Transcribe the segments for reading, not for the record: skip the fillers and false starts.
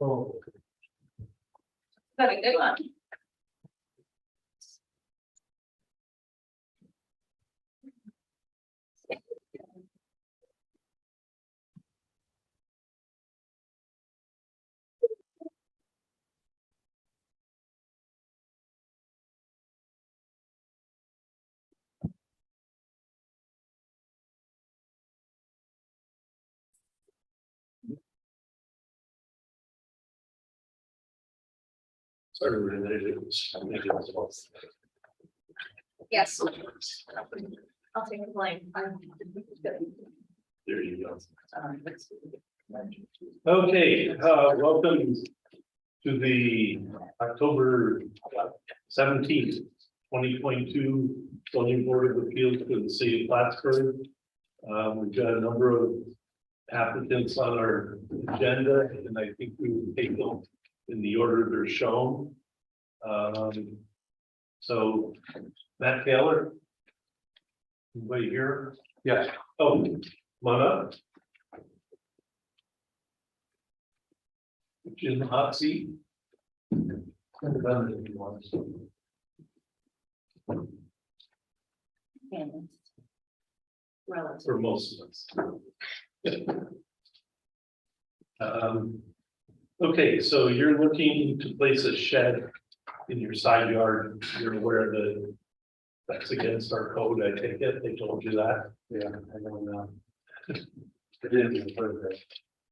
Oh, Very good one. Yes, I'll take the blame. There you go. Okay, welcome to the October 17th, 2022 zoning board of appeals for the city of Plattsburgh. We've got a number of applicants on our agenda, and I think we will take them in the order they're shown. So Matt Taylor. Anybody here? Yes. Oh, come on up. Jim hot seat. Relative. For most of us. Okay, so you're looking to place a shed in your side yard. You're aware that that's against our code. I take it they told you that. Yeah, I don't know. I didn't even put it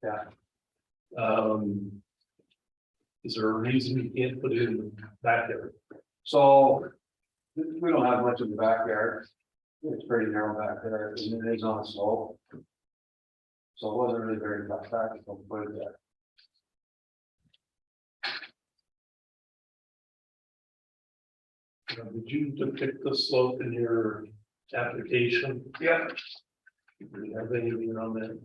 there. Is there a reason you can't put it in the backyard? So we don't have much of the backyard. It's pretty narrow back there, and it is on a slope. So it wasn't really very practical to put it there. Did you depict the slope in your application? Yeah. Do you have anything on that?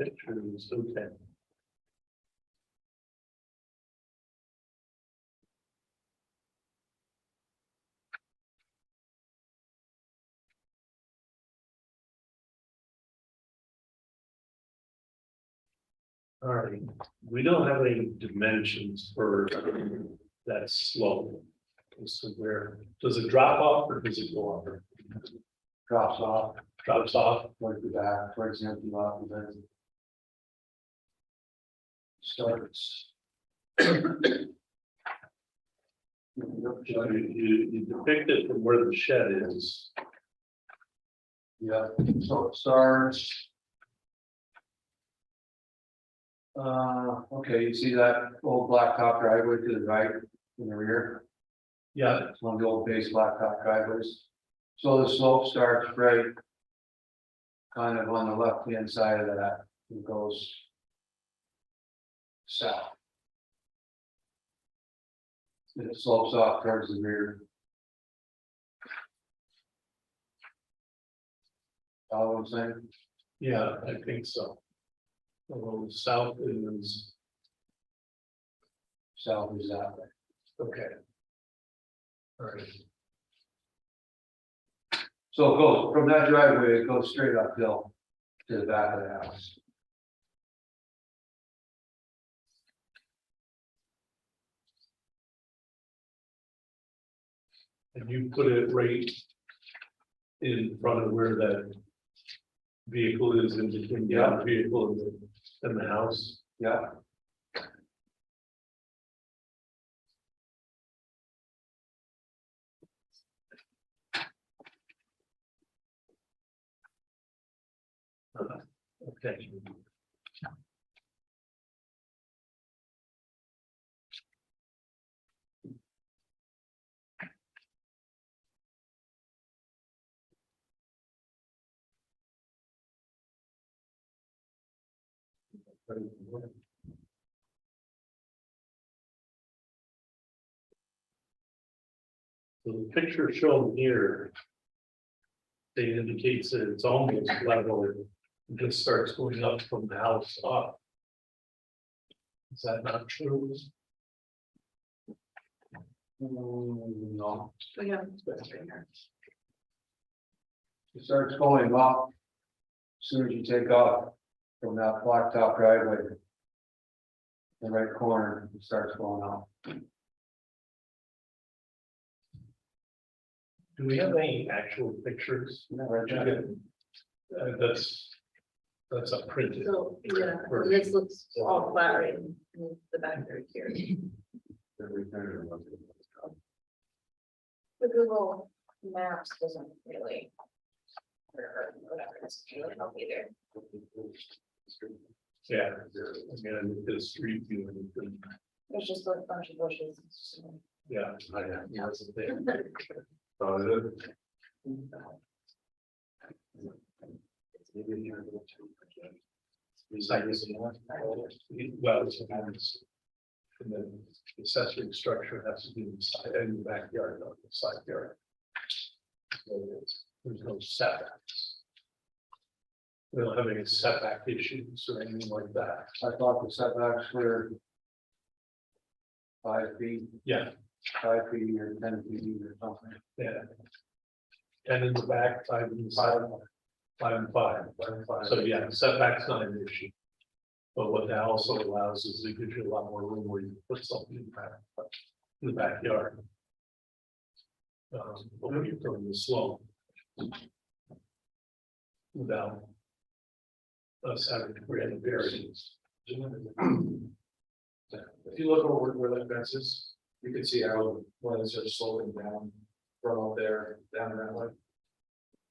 Pictures, okay. All right, we don't have any dimensions for that slope. So where, does it drop off or does it go up? Drops off, Drops off, towards the back, towards the empty lot, and then starts. you depict it from where the shed is. Yeah, so it starts. Okay, you see that old blacktop driveway to the right in the rear? Yeah, It's one of the old base blacktop driveways. So the slope starts right kind of on the left hand side of that. It goes south. And it slopes off towards the rear. Follow what I'm saying? yeah, I think so. Although south is, South is that way. okay. All right, So it goes from that driveway, it goes straight uphill to the back of the house. and you put it right in front of where that vehicle is, in between the other vehicle and the house. Yeah. Okay. The picture shown here. They indicates that it's almost level, it just starts going up from the house up. Is that not true? No, We have. it starts going up. As soon as you take off from that blacktop driveway. The right corner, it starts going up. Do we have any actual pictures? Right there. That's a printed. So, yeah, this looks all flat right in the back right here. The Google Maps doesn't really. Or whatever, it's really help either. Yeah. Again, the street view and everything. There's just a bunch of bushes. Yeah. Yeah, that's the thing. Well, it's. And then the accessory structure has to be in the side and the backyard, not the side yard. So there's no setbacks. We don't have any setback issues or anything like that. I thought the setbacks were 5 feet, Yeah, 5 feet or 10 feet or something. yeah. And in the back, 5 and 5, 5 and 5. So yeah, setback's not an issue. But what that also allows is it gives you a lot more room where you can put something in the backyard. But when you're going the slope. Without. Us having to grant a variance. If you look over where that fence is, you can see how when it's just sloping down from up there, down that way.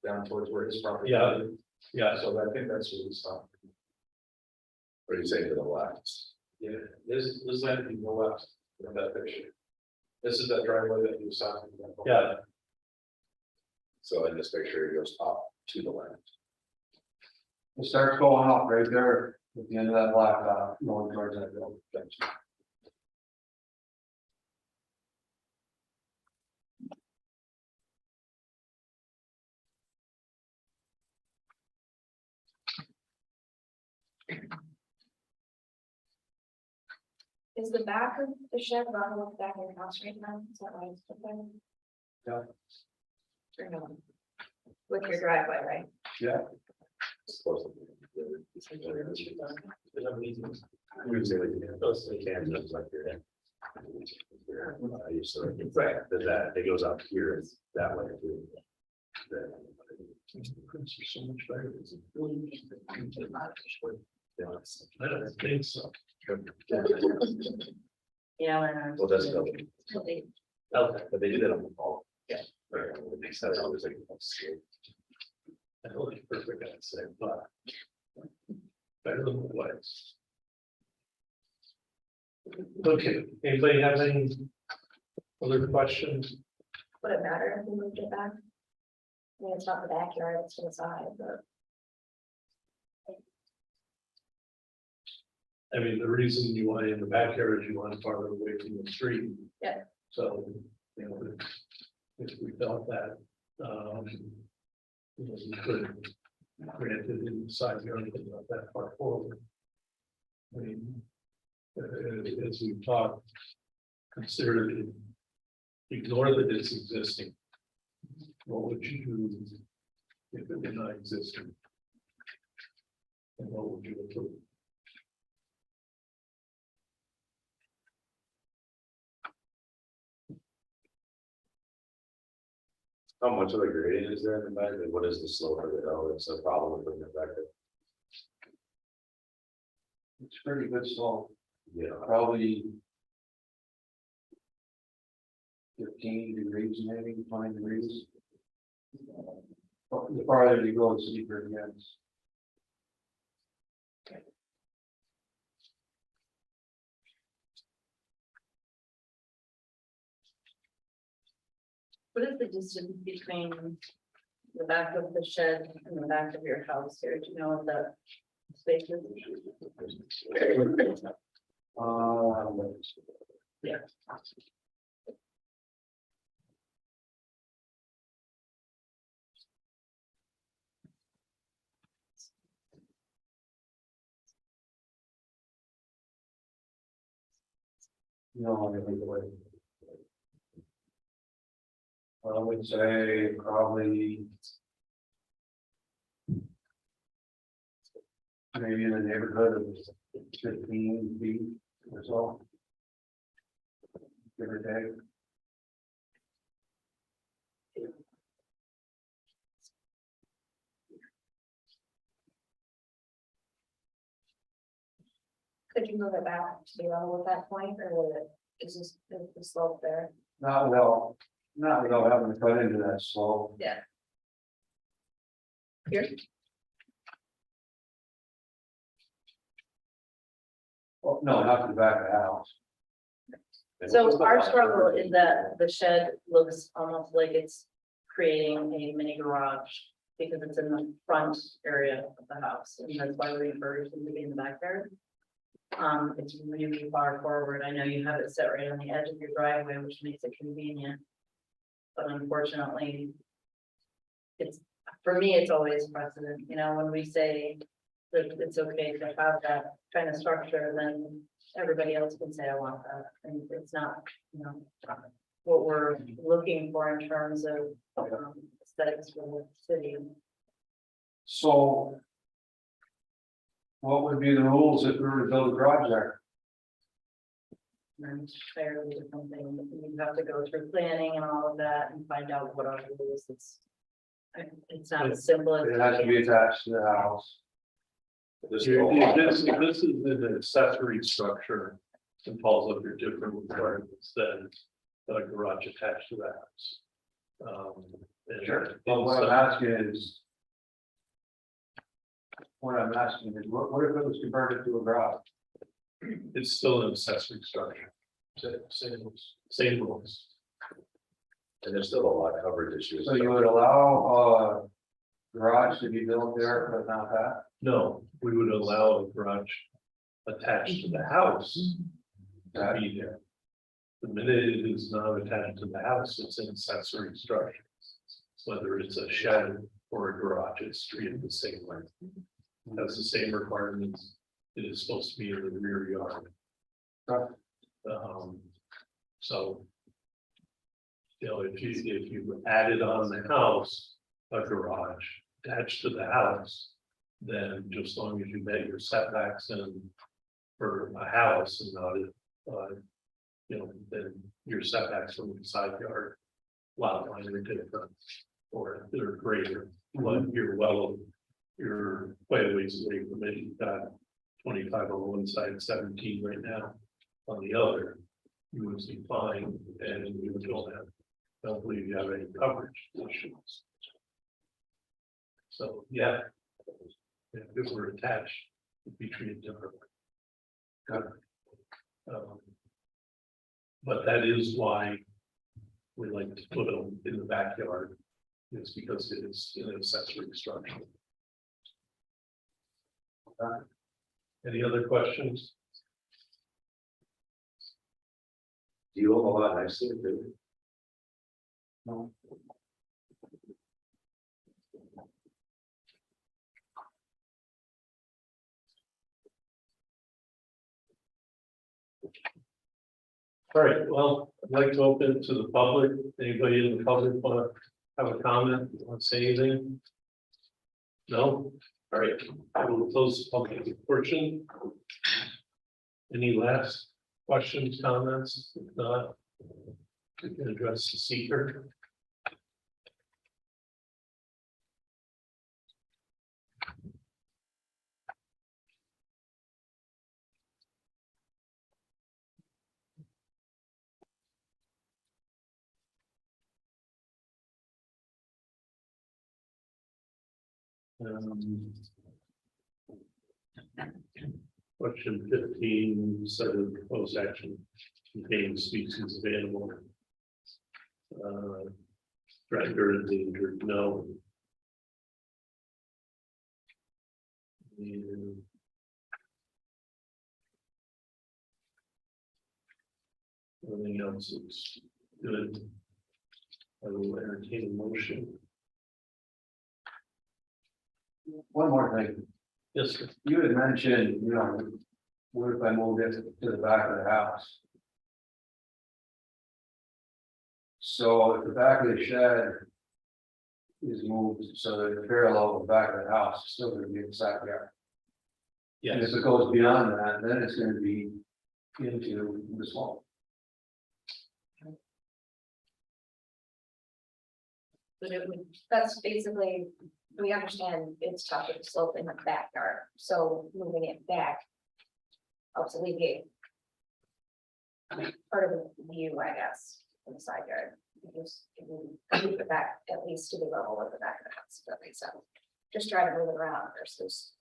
Down towards where his property. Yeah. is. Yeah, So I think that's what he's talking. What do you say to the left? Yeah, this land can go left in that picture. This is that driveway that you was talking about. yeah, So in this picture, it goes up to the left. It starts going up right there at the end of that blacktop, going towards that building. Is the back of the shed level with the back of your house right now? Is that right? Yeah. Or no? With your driveway, right? Yeah, Supposed to be. Those are cans like your. I used to. Right. That, it goes up here that way too. prints are so much better. I don't think so. Yeah, I know. Well, that's no, Totally. Okay. but they do that on the fall. Yeah. Right, it makes that always like. I don't think perfect, I'd say, but. Better than the lights. Okay, anybody have any other questions? Would it matter if we moved it back? I mean, it's not the backyard, it's to the side, but. I mean, the reason you want it in the backyard is you want it farther away from the street. Yeah. So, you know, if we felt that, you know, we could grant it in the side yard, but not that far forward. I mean, as we've talked, consider it, ignore that it's existing. What would you do if it were not existing? And what would you approve? How much of the gradient is there in the back? Like, what is the slope of it? Oh, it's a problem with putting it back there. it's pretty good slope, Yeah. probably 15 degrees, maybe 20 degrees. The farther you go, the steeper it gets. What is the distance between the back of the shed and the back of your house here? Do you know what the space is? Um, Yeah. No, I think the way. I would say probably. Maybe in the neighborhood of 15 feet or so. Give or take. Could you move it back to the level at that point, or will it, is the slope there? Not without having to cut into that slope. Yeah. Here, Oh, no, not to the back of the house. And so what's the our lot struggle coverage? is that the shed looks almost like it's creating a mini garage. Because it's in the front area of the house, and that's why we encourage them to be in the backyard. It's really far forward, I know you have it set right on the edge of your driveway, which makes it convenient. But unfortunately. It's, for me, it's always precedent, you know, when we say that it's okay to have that kind of structure, then everybody else can say, I want that, and it's not, you know. What we're looking for in terms of aesthetics for the city. So. What would be the rules if we were to build a garage there? And entirely different thing, you have to go through planning and all of that and find out what our rules is. It's not as simple as. It has to be attached to the house. This This is an accessory structure and falls under different requirements than a garage attached to the house. And But what I'm asking is. What I'm asking is, what if it was converted to a garage? it's still an accessory structure, same rules. And there's still a lot of coverage issues. So you would allow garage to be built there, but not that? No, we would allow a garage attached to the house to be there. The minute it is not attached to the house, it's an accessory structure. Whether it's a shed or a garage, it's treated the same way. Has the same requirements. It is supposed to be in the rear yard. So. You know, if you added on the house, a garage attached to the house. Then just as long as you met your setbacks and for a house and not you know, then your setbacks from the side yard. Lot line are different. Or they're greater, but you're quite a ways away from it, you've got 25 on one side, 17 right now. On the other, you would see fine, and you don't believe you have any coverage issues. So, yeah. If it were attached, it'd be treated differently. But that is why we like to put them in the backyard. It's because it is an accessory structure. Any other questions? Do you own a lot next to it, too? No. All right, well, I'd like to open to the public. Anybody in the public want to have a comment, want to say anything? No? All right, I will close the public portion. Any last questions, comments? If not, we can address the seeker. Question 15 said the proposed action contains species of animal. Threatened or endangered, no. And everything else is good. I will entertain a motion. One more thing, Yes, sir. you had mentioned, what if I moved it to the back of the house? So if the back of the shed is moved so that it's parallel with the back of the house, it's still gonna be in the side yard. And if Yes, it goes beyond that, then it's gonna be into the swamp. But it would, That's basically, we understand it's tough with the slope in the backyard, so moving it back helps alleviate part of the view, I guess, in the side yard. Because if you move it back at least to the level of the back of the house, if that makes sense. Just try to move it around versus.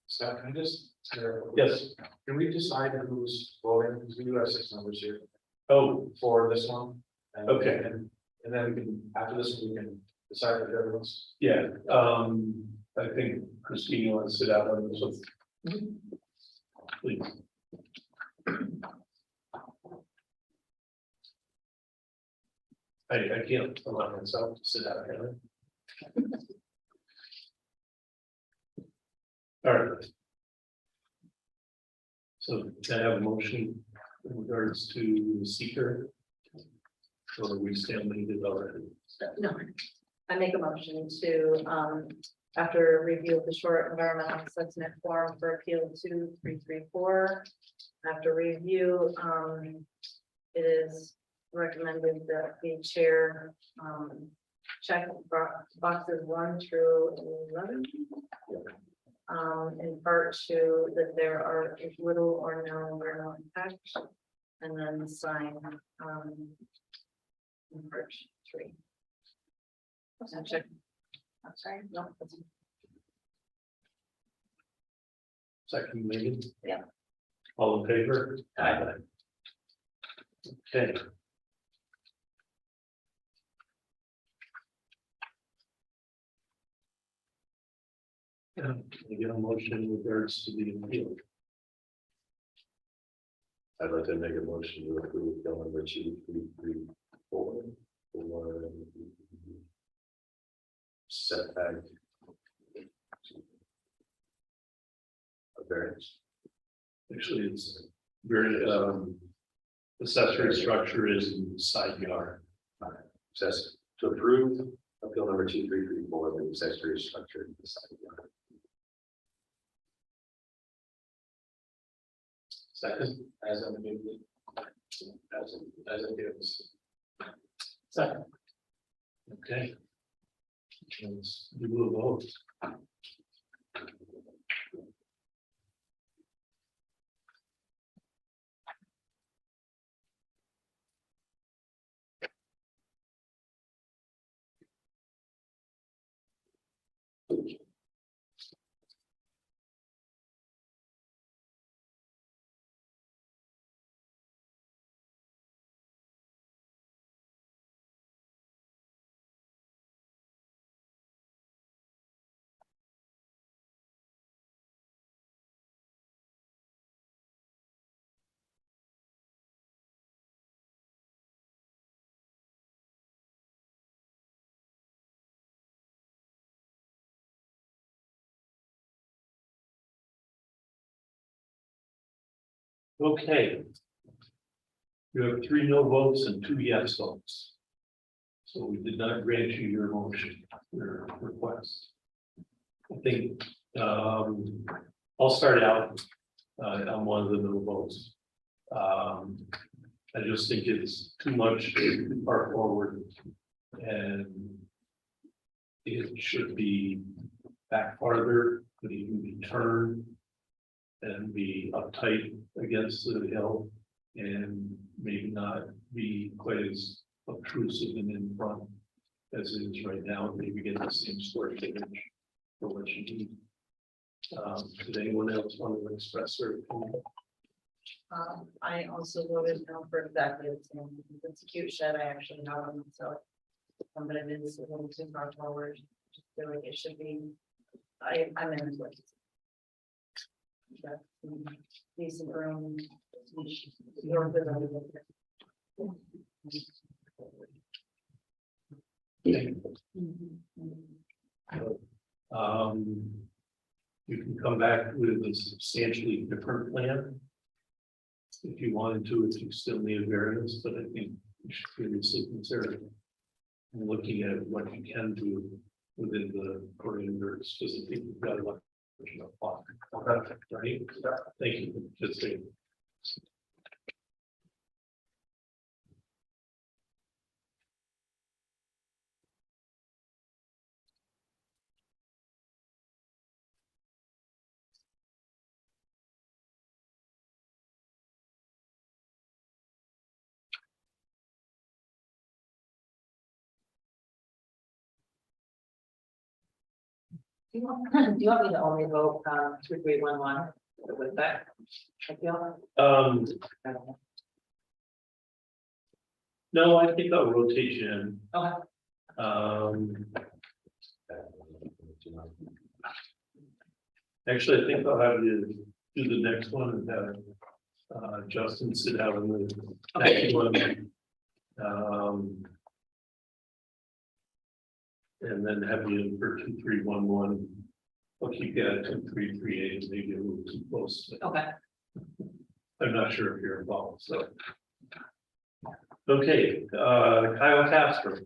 So can I just? yes, Can we decide who's voting, because we do have 6 members here oh, for this one? And- Okay. And then we can, after this, we can decide if everyone's. yeah, I think Christine wants to sit out on this one. Please. I can't allow myself to sit out here. All right. So can I have a motion in regards to the seeker? Or we stand leaded already? no, I make a motion to, after review of the short environmental assessment form for appeal 2334. After review, it is recommended that the chair, check boxes 1 through 11. In part 2, that there are little or no environmental impact, and then sign, in part 3. So check. I'm sorry, no, that's- Second meeting? Yeah. All in favor? Aye. Okay. Can I get a motion in regards to the appeal? I'd like to make a motion to approve bill number 2334 for setback. A variance. Actually, it's very, accessory structure is in the side yard. Says to approve appeal number 2334, the accessory structure in the side yard. Second, As a gives. second. Okay. Let's do a vote. Okay. You have 3 no votes and 2 yes votes. So we did not grant you your motion, your request. I think, I'll start out, on one of the no votes. I just think it's too much too far forward. And it should be back farther, could even be turned. And be uptight against the hill and maybe not be quite as obtrusive and in front as it is right now, maybe get the same square footage for what you need. Did anyone else want to express their opinion? I also voted no for exactly the same. It's a cute shed. I actually have them, so. But it is a little too far forward. Just feel like it should be. I'm in with. Decent room. You can come back with a substantially different plan. If you wanted to, if you still need a variance, but I think you should seriously consider looking at what you can do within the parameters, because I think we've got a lot. Right? Thank you. Just saying. Do you want me to only vote, 2311 with that? I feel. No, I think I'll rotate you in. Okay. Actually, I think I'll have you do the next one and have Justin sit down with the next one. And then have you in for 2311. I'll keep you at 2338, maybe a little too close. Okay. I'm not sure if you're involved, so. Okay, Kyle Castro.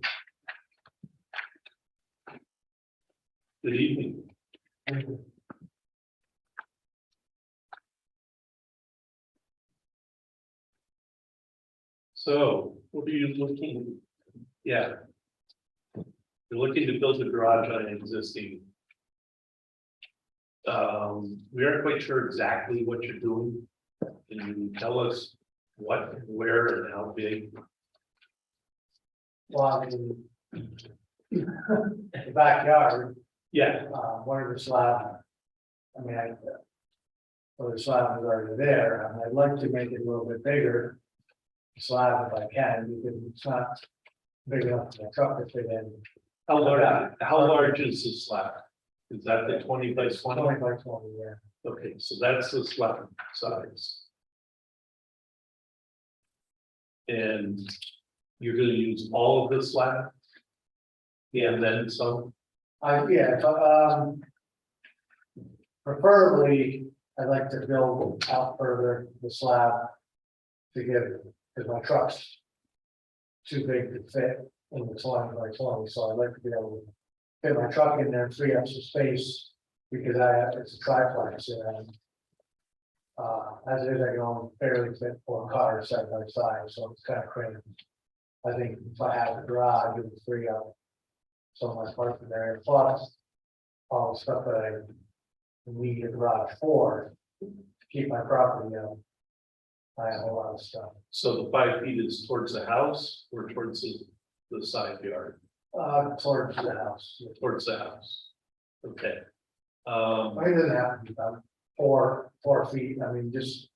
Good evening. So, what are you looking? Yeah. You're looking to build a garage on an existing. We aren't quite sure exactly what you're doing. Can you tell us what, where, and how big? Well, I mean, the backyard, Yeah, where the slab. I mean, well, the slab is already there, and I'd like to make it a little bit bigger. Slab if I can, because it's not big enough for the truck to fit in. how large is the slab? Is that the 20 by 20? 20 by 20, yeah. Okay, so that's the slab size. And you're gonna use all of the slab? Yeah, and then some? Preferably, I'd like to build out further the slab. To give, because my truck's too big to fit in the 20 by 20, so I'd like to be able to fit my truck in there, free up some space, because it's a triplex and. As it is, I can only barely fit 4 cars side by side, so it's kind of cramped. I think if I have the garage, it would free up some of my parking area, plus all the stuff that I need a garage for, to keep my property up. I have a lot of stuff. So the 5 feet is towards the house or towards the side yard? Towards the house. Towards the house. Okay. I mean, it doesn't have to be about 4 feet, I mean, just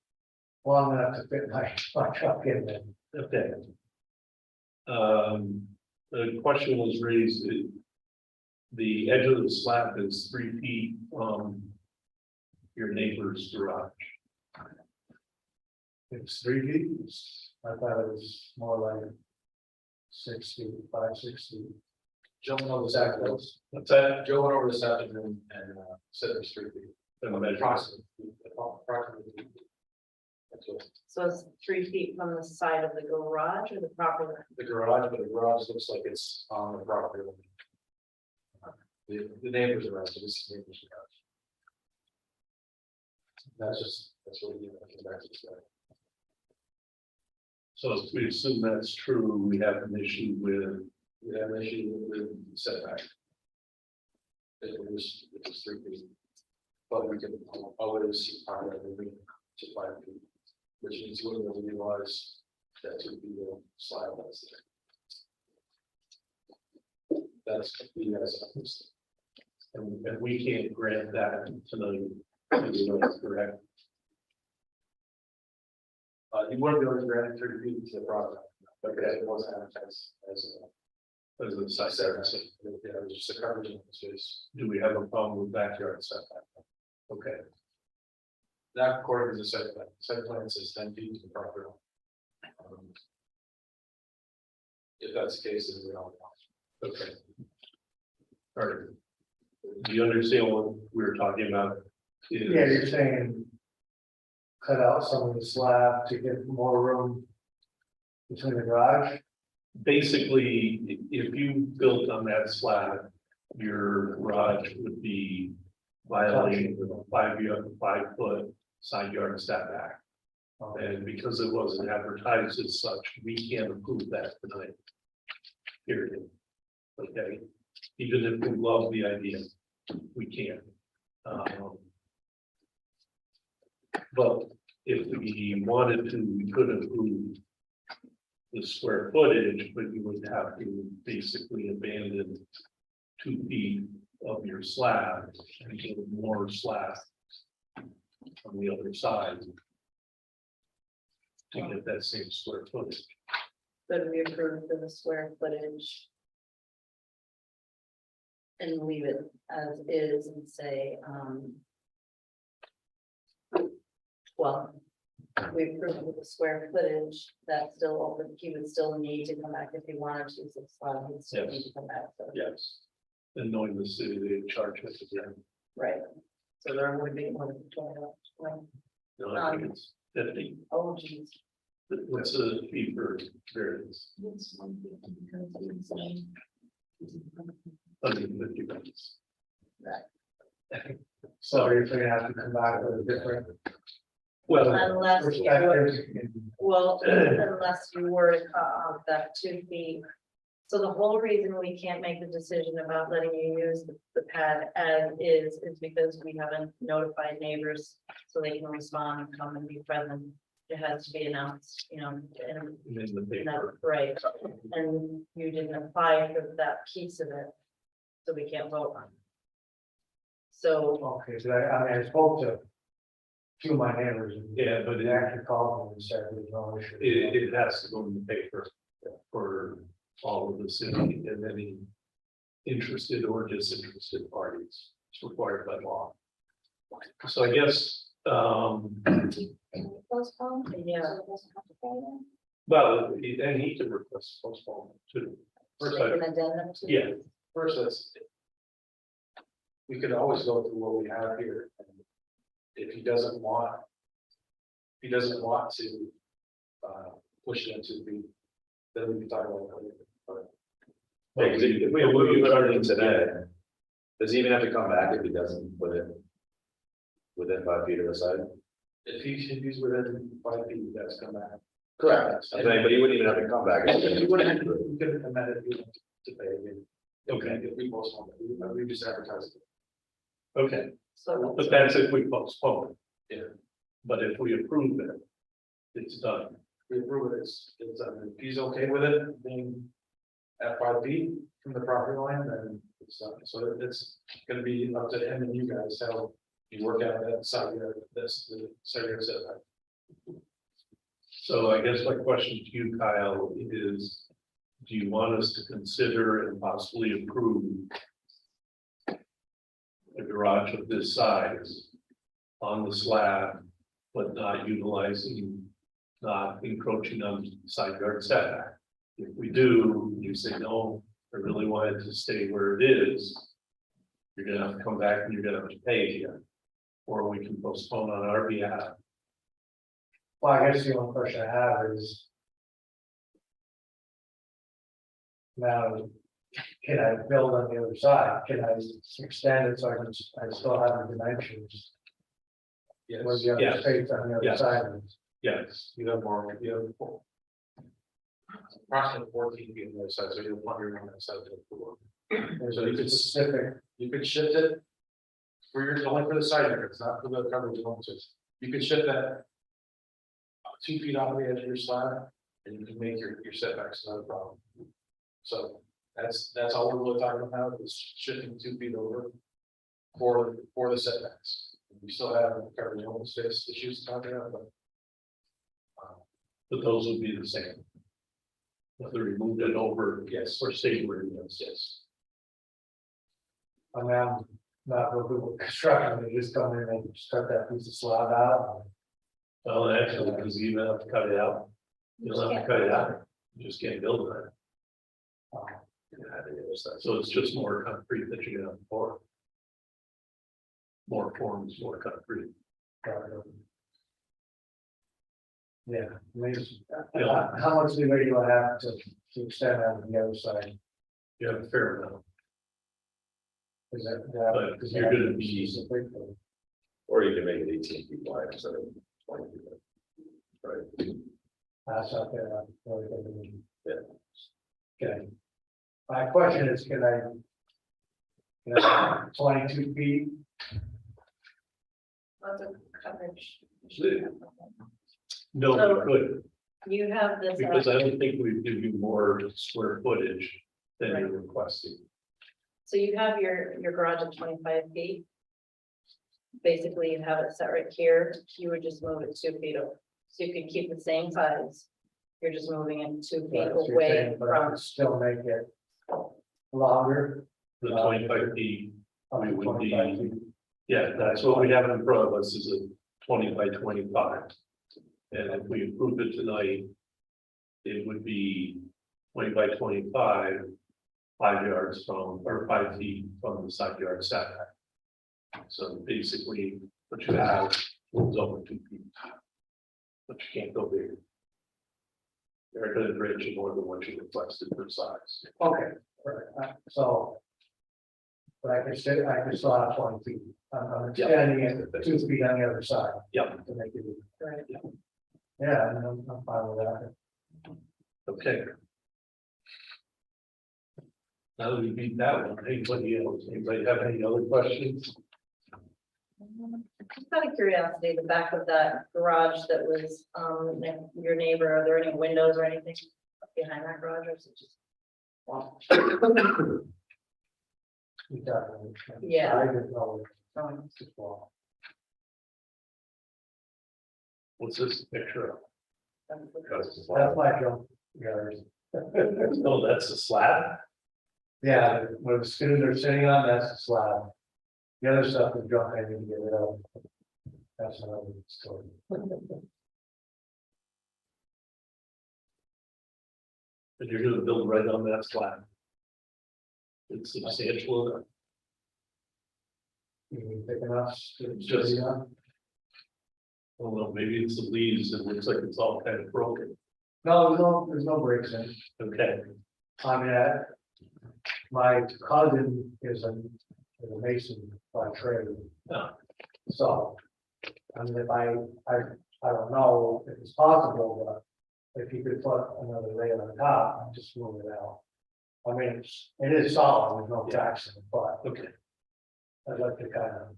long enough to fit my truck in there. Okay. The question was raised, the edge of the slab is 3 feet from your neighbor's garage. It's 3 feet, I thought it was more like 6 feet, 5, 6 feet. Joe went over this afternoon. What's that? Joe went over this afternoon and said it was 3 feet. Approximately. That's what So it's 3 feet from the side of the garage or the property? the garage, but the garage looks like it's on the property. The neighbors around, so this is the neighbor's garage. That's what we say. So if we assume that's true, we have an issue with, Setback. It was 3 feet. But we can always find that we to 5 feet, which means we're going to realize that would be the slide that's there. That's the guys. and we can't grant that tonight, correct? You wouldn't be able to grant 30 feet to the project, but it wasn't advertised as As a side a yard. yeah, it was just a coverage in the space. Do we have a problem with backyard setback? Okay, Not according to the site plan says 10 feet to the property. If that's the case, then we don't. okay. All right. Do you understand what we were talking about? Yeah, you're saying. Cut out some of the slab to get more room. Between the garage, Basically, if you built on that slab, your garage would be violating the 5 foot side yard setback. And because it wasn't advertised as such, we can't approve that tonight. Period. Okay, even if we love the idea, we can't. But if we wanted to, we could approve the square footage, but you would have to basically abandon 2 feet of your slab and get more slab on the other side to get that same square footage. But we approve for the square footage. And leave it as is and say, well, we approve with the square footage, that's still open, he would still need to come back if he wanted to, so he'd still need to come back, so, Yes. And knowing the city, they charge us again. right. So there would be more than 20. No, I think it's 50. Oh, geez. What's the fee for variance? 150 bucks. so you're gonna have to come back with a different. Well, Unless, Perspective. well, unless you were to cut off that 2 feet. So the whole reason we can't make the decision about letting you use the pad as is because we haven't notified neighbors. So they can respond and come and be present. It has to be announced, in in the that, paper. right, and you didn't apply for that piece of it. So we can't vote on it. So, Okay, so I spoke to. Two of my neighbors. And Yeah, but they actually called me and said there's no issue. it has to go in the paper for all of the city and any interested or disinterested parties. It's required by law. So I guess, Postpone? yeah, So it doesn't have to pay them? well, and he could request postponement too. First, Make an addendum to. yeah, First, that's. We could always go through what we have here. And if he doesn't want. If he doesn't want to. Push it into the. Then we can talk about it later, but If we started him today, does he even have to come back if he doesn't put it within 5 feet of the side? if he's within 5 feet, that's come back. Correct. I'm saying, but he wouldn't even have to come back. We wouldn't, we could amend it to pay again. Okay. If we postpone it, we just advertise it. okay, so, but that's if we postpone. Yeah. But if we approve it, it's done. We approve it, it's, if he's okay with it, being at 5 feet from the property line, then it's done. So it's gonna be up to him and you guys, how you work out that side yard, that's the side yard setback. So I guess my question to you, Kyle, is, do you want us to consider and possibly approve a garage of this size on the slab, but not utilizing, not encroaching on side yard setback? If we do, you say, no, I really want it to stay where it is, you're gonna have to come back and you're gonna have to pay again. Or we can postpone on our behalf. Well, I guess the only question I have is. Now, can I build on the other side? Can I extend it so I still have the dimensions? Yes. Where's the Yes. other space on the other Yes. side? Yes, You have more, you have approximately 14 feet on the other side, so you're wondering on that side of the floor. There's So you a could specific, You could shift it. For your, only for the side yard, it's not for the coverage of homes. You could shift that. 2 feet off the edge of your slab, and you can make your setbacks not a problem. So that's all we're really talking about, is shifting 2 feet over. For the setbacks. We still have coverage of home space issues talking about, but. but those would be the same. Whether we moved it over, Yes. or stayed where it is, Yes. I mean, I'm not real good with construction, they just come in and just cut that piece of slab out. Well, actually, because you even have to cut it out. You don't have to cut it out, you just can't build it. Yeah, the other side. So it's just more concrete that you're gonna pour. more forms, more concrete. Yeah, maybe, Yeah. how much leeway do I have to extend out to the other side? You have a fair amount. Is that? But because you're gonna be- Or you can make it 18 feet wide instead of 20 feet wide. Right, That's out there. Yeah. Okay. My question is, can I 22 feet? Lots of coverage. No, So- we could, You have this. because I don't think we give you more square footage than Right. you're requesting. So you have your garage at 25 feet. Basically, you have it set right here, you would just move it 2 feet over, so you could keep the same size. You're just moving it 2 feet Right, so you're away saying, but I from, could still make it longer. The 25 feet, up to We would be- 25 feet. yeah, that's what we have in front of us is a 20 by 25. And if we approve it tonight, it would be 20 by 25, 5 yards from, or 5 feet from the side yard setback. So basically, what you have moves over 2 feet. But you can't go bigger. They're gonna grant you more than what you requested for size. Okay, right, so. But I can still have 20 feet. I'm extending it 2 feet on the other side. Yep. To make it, right, yeah, I'm fine with that. Okay. Now that we beat that one, anybody have any other questions? just out of curiosity, the back of that garage that was, your neighbor, are there any windows or anything behind that garage, or is it just? Well, Yeah. I didn't know. Just wall. What's this picture of? That's my jump. Guys. Oh, that's a slab? Yeah, where the students are sitting on, that's the slab. The other stuff is junk I need to get rid of. That's another story. And you're gonna build right on that slab. It's substantial enough. You mean big enough? It's just- I don't know, maybe it's the leaves, it looks like it's all kind of broken. No, there's no breaks in. Okay, I mean, my cousin is a mason by trade. Yeah. So, I mean, if I don't know if it's possible, but if you could put another layer on top, and just move it out. I mean, it is solid, there's no cracks in it, but okay. I'd like to kind of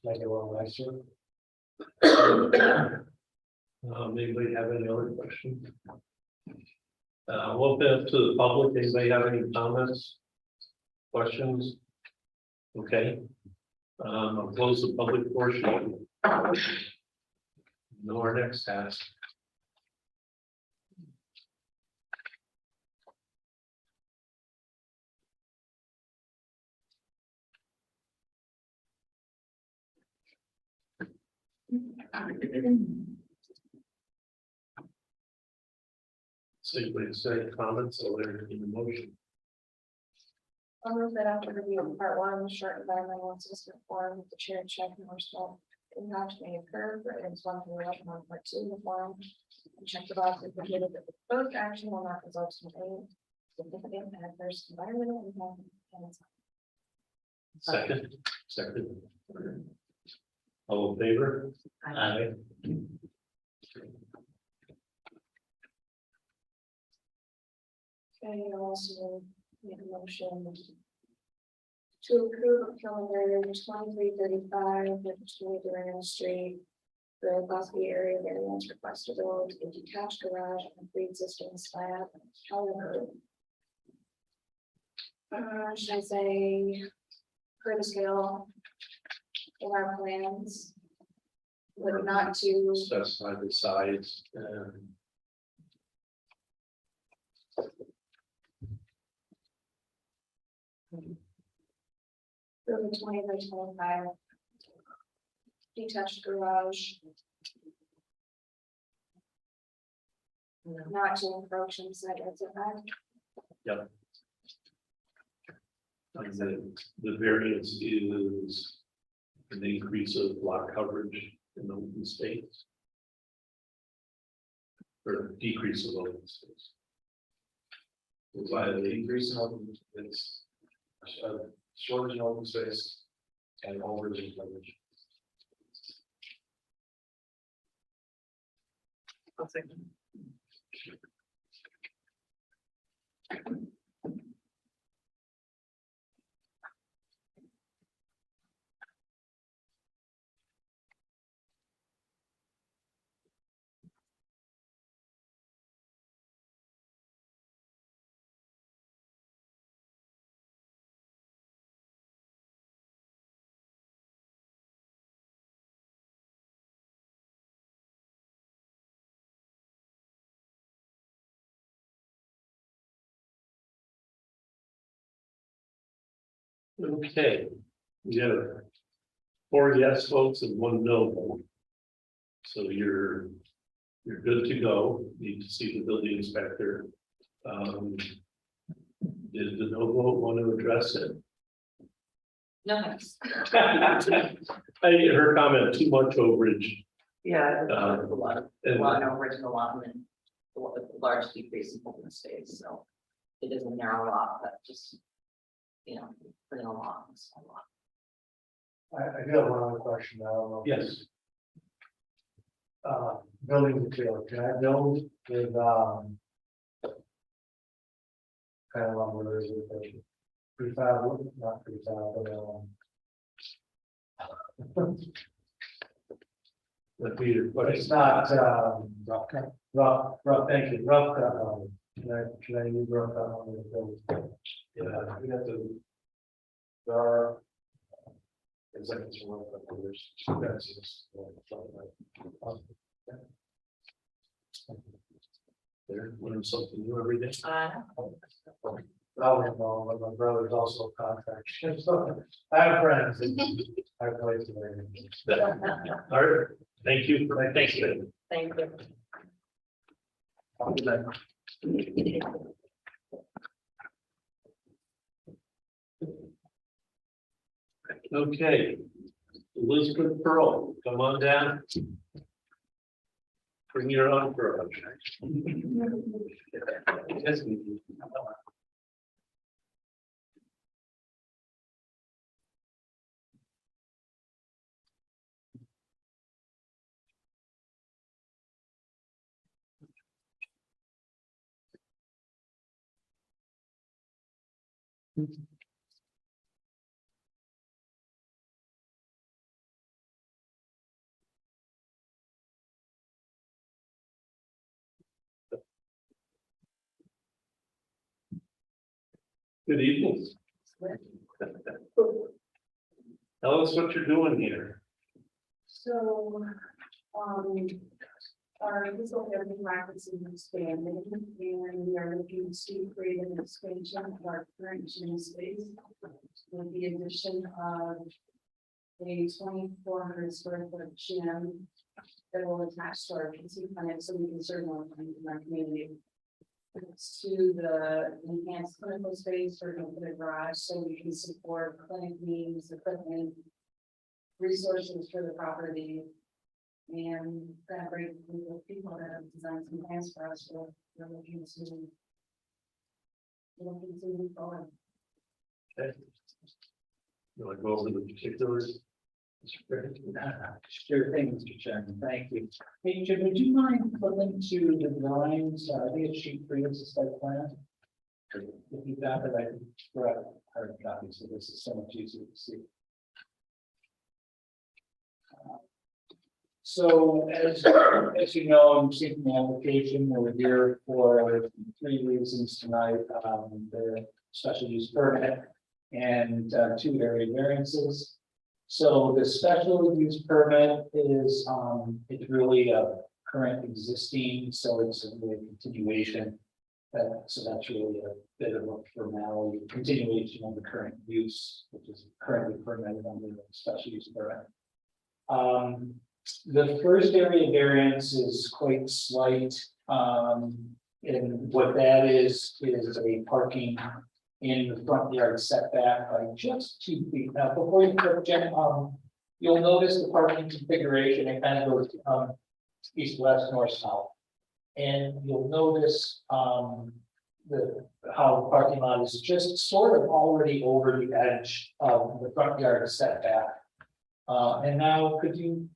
make it a little nicer. Anybody have any other questions? We'll open up to the public. Anybody have any comments? Questions? Okay. I'll close the public portion. Know our next task. So you would say comments or in the motion? I'll move that after review of part one, short environmental assessment form, with the chair check more small impact may occur for items 1 through 11, 1.2 of the form. And check the box indicated that the proposed action will not result in any significant adverse environmental impact. And it's Second. All in favor? Aye. Okay, I'll also make a motion to approve a calendar 2335, between Durant Street. The Class B area variance requested a detached garage and pre-existing slab. However, should I say, per the scale of our plans, but not to Specify the size and. the 20 by 25 detached garage. Not to encroach on side yard setback. And the variance is an increase of lot coverage in open space. Or decrease of open space. Why the increase in open, it's shortage in open space and overage in coverage. I'll second. Okay, we have 4 yes votes and 1 no vote. So you're good to go. Need to see the building inspector. Did the no vote want to address it? No, thanks. Her comment, too much overage. Yeah, a lot of And original lot and a large decrease in open space, so it is a narrow lot, but just, putting a lot, it's a lot. I do have one other question, I don't know. yes, Building material, can I build with, kind of lumber, is it prefab, wood? Not prefab, but, that'd be your but it's question. not, rough, thank you, rough, can I use rough, on the building? Yeah, we have to. There are. Executives from one of the years. There, learn something new every day. I don't know, but my brother's also a contractor, so I have friends, and I play today. All right, thank you. Thank you. Thank you. Okay, Elizabeth Pearl, come on down. Bring your own garage. Yes, we do. Good evening. Tell us what you're doing here. So, our physical therapy practice is expanding, and we are looking to create an expansion of our current gym space with the addition of a 2,400 square foot gym that will attach to our PC clinic, so we can serve more clients in our community. It's to the enhanced clinical space for the garage, so we can support clinic needs, equipment, resources for the property. And that great group of people that have designed some plans for us, we're looking to move forward. Okay. You want to go over the particulars? Sure thing, Mr. Chairman, thank you. Hey, Jim, would you mind flipping to the drawings, I think it's sheet 3 is the site plan. If you got it, I can grab hard copies, so this is so much easier to see. So as you know, I'm seeking the application, we're here for 3 reasons tonight, the special use permit and 2 area variances. So the special use permit is, it's really a current existing, so it's really a continuation. So that's really a bit of a formality, continuation of the current use, which is currently permitted under the special use permit. The first area variance is quite slight, and what that is a parking in the front yard setback by just 2 feet. Now, before you go, Jen, you'll notice the parking configuration, it kind of goes, east, west, north, south. And you'll notice, how the parking lot is just sort of already over the edge of the front yard setback. And now could you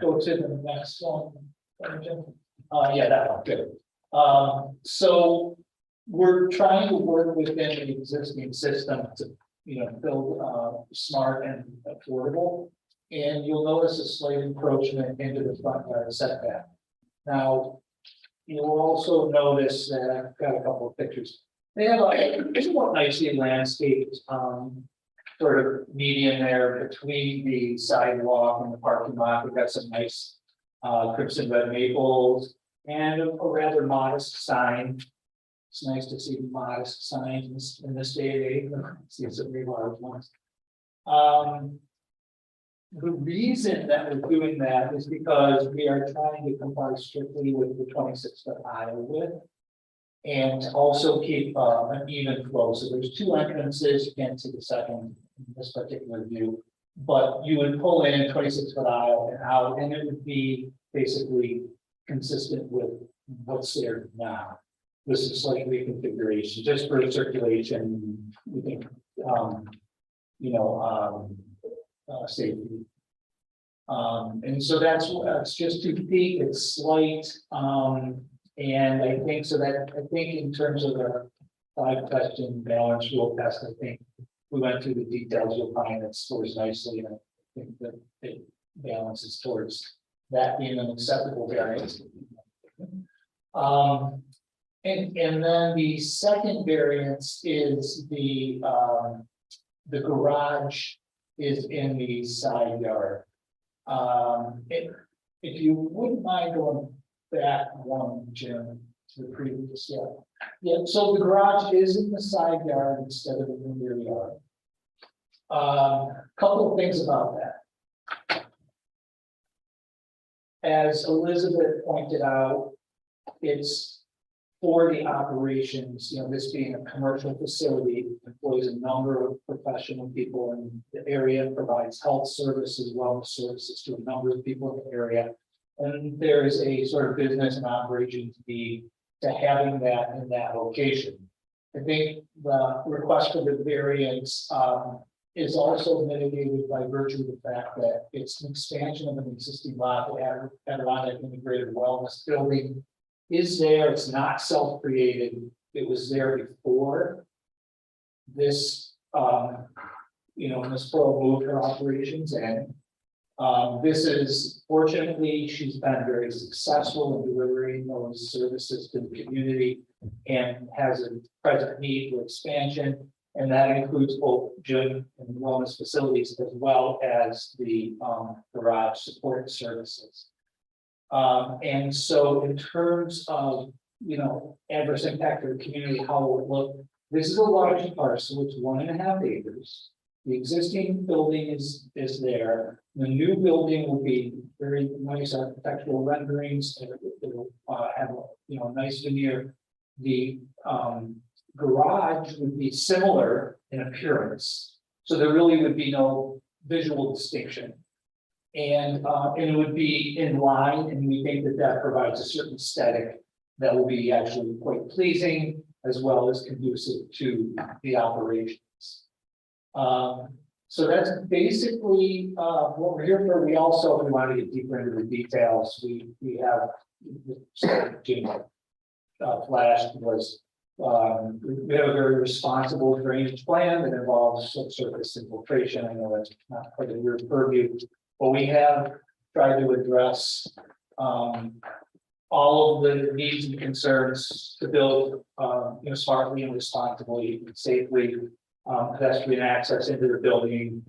go to the next one? Jim? Yeah, that one, good. So we're trying to work within the existing system to, build, smart and affordable. And you'll notice a slight encroachment into the front yard setback. Now, you'll also notice that I've got a couple of pictures. They have it's about nicely landscaped, sort of median there between the sidewalk and the parking lot. We've got some nice, crimson red maples and a rather modest sign. It's nice to see modest signs in this day and age. See some really large ones. The reason that we're doing that is because we are trying to comply strictly with the 26-foot aisle width. And also keep an even flow. So there's two entrances into the second in this particular view. But you would pull in 26-foot aisle and out, and it would be basically consistent with what's there now. This is slight reconfiguration just for circulation. We think, safety. And so that's just 2 feet. It's slight. And I think so that in terms of the 5-question balance rule test, I think we went through the details. You'll find it scores nicely, and I think that it balances towards that being an acceptable variance. And then the second variance is the garage is in the side yard. If you wouldn't mind going back one, Jim, to the previous, yeah. So the garage is in the side yard instead of in the rear yard. Couple of things about that. As Elizabeth pointed out, it's for the operations, this being a commercial facility, employs a number of professional people in the area, provides health services, wellness services to a number of people in the area. And there is a sort of business and operations need to having that in that location. I think the request for the variance is also mitigated by virtue of the fact that it's an expansion of an existing lot. The Adirondack Integrated Wellness Building is there. It's not self-created. It was there before this, Ms. Pearl moved her operations in. This is, fortunately, she's been very successful in delivering those services to the community and has a present need for expansion. And that includes both gym and wellness facilities as well as the garage support services. And so in terms of, adverse impact to the community, how it would look, this is a large parcel, it's 1.5 acres. The existing building is there. The new building will be very nice architectural renderings. It'll have a nice veneer. The garage would be similar in appearance, so there really would be no visual distinction. And it would be in line, and we think that provides a certain aesthetic that will be actually quite pleasing as well as conducive to the operations. So that's basically what we're here for. We also, if we want to get deeper into the details, we have flashed was we have a very responsible drainage plan that involves subsurface infiltration. I know that's not quite in your purview, but we have tried to address all of the needs and concerns to build smartly and responsibly and safely. Pedestrian access into the building,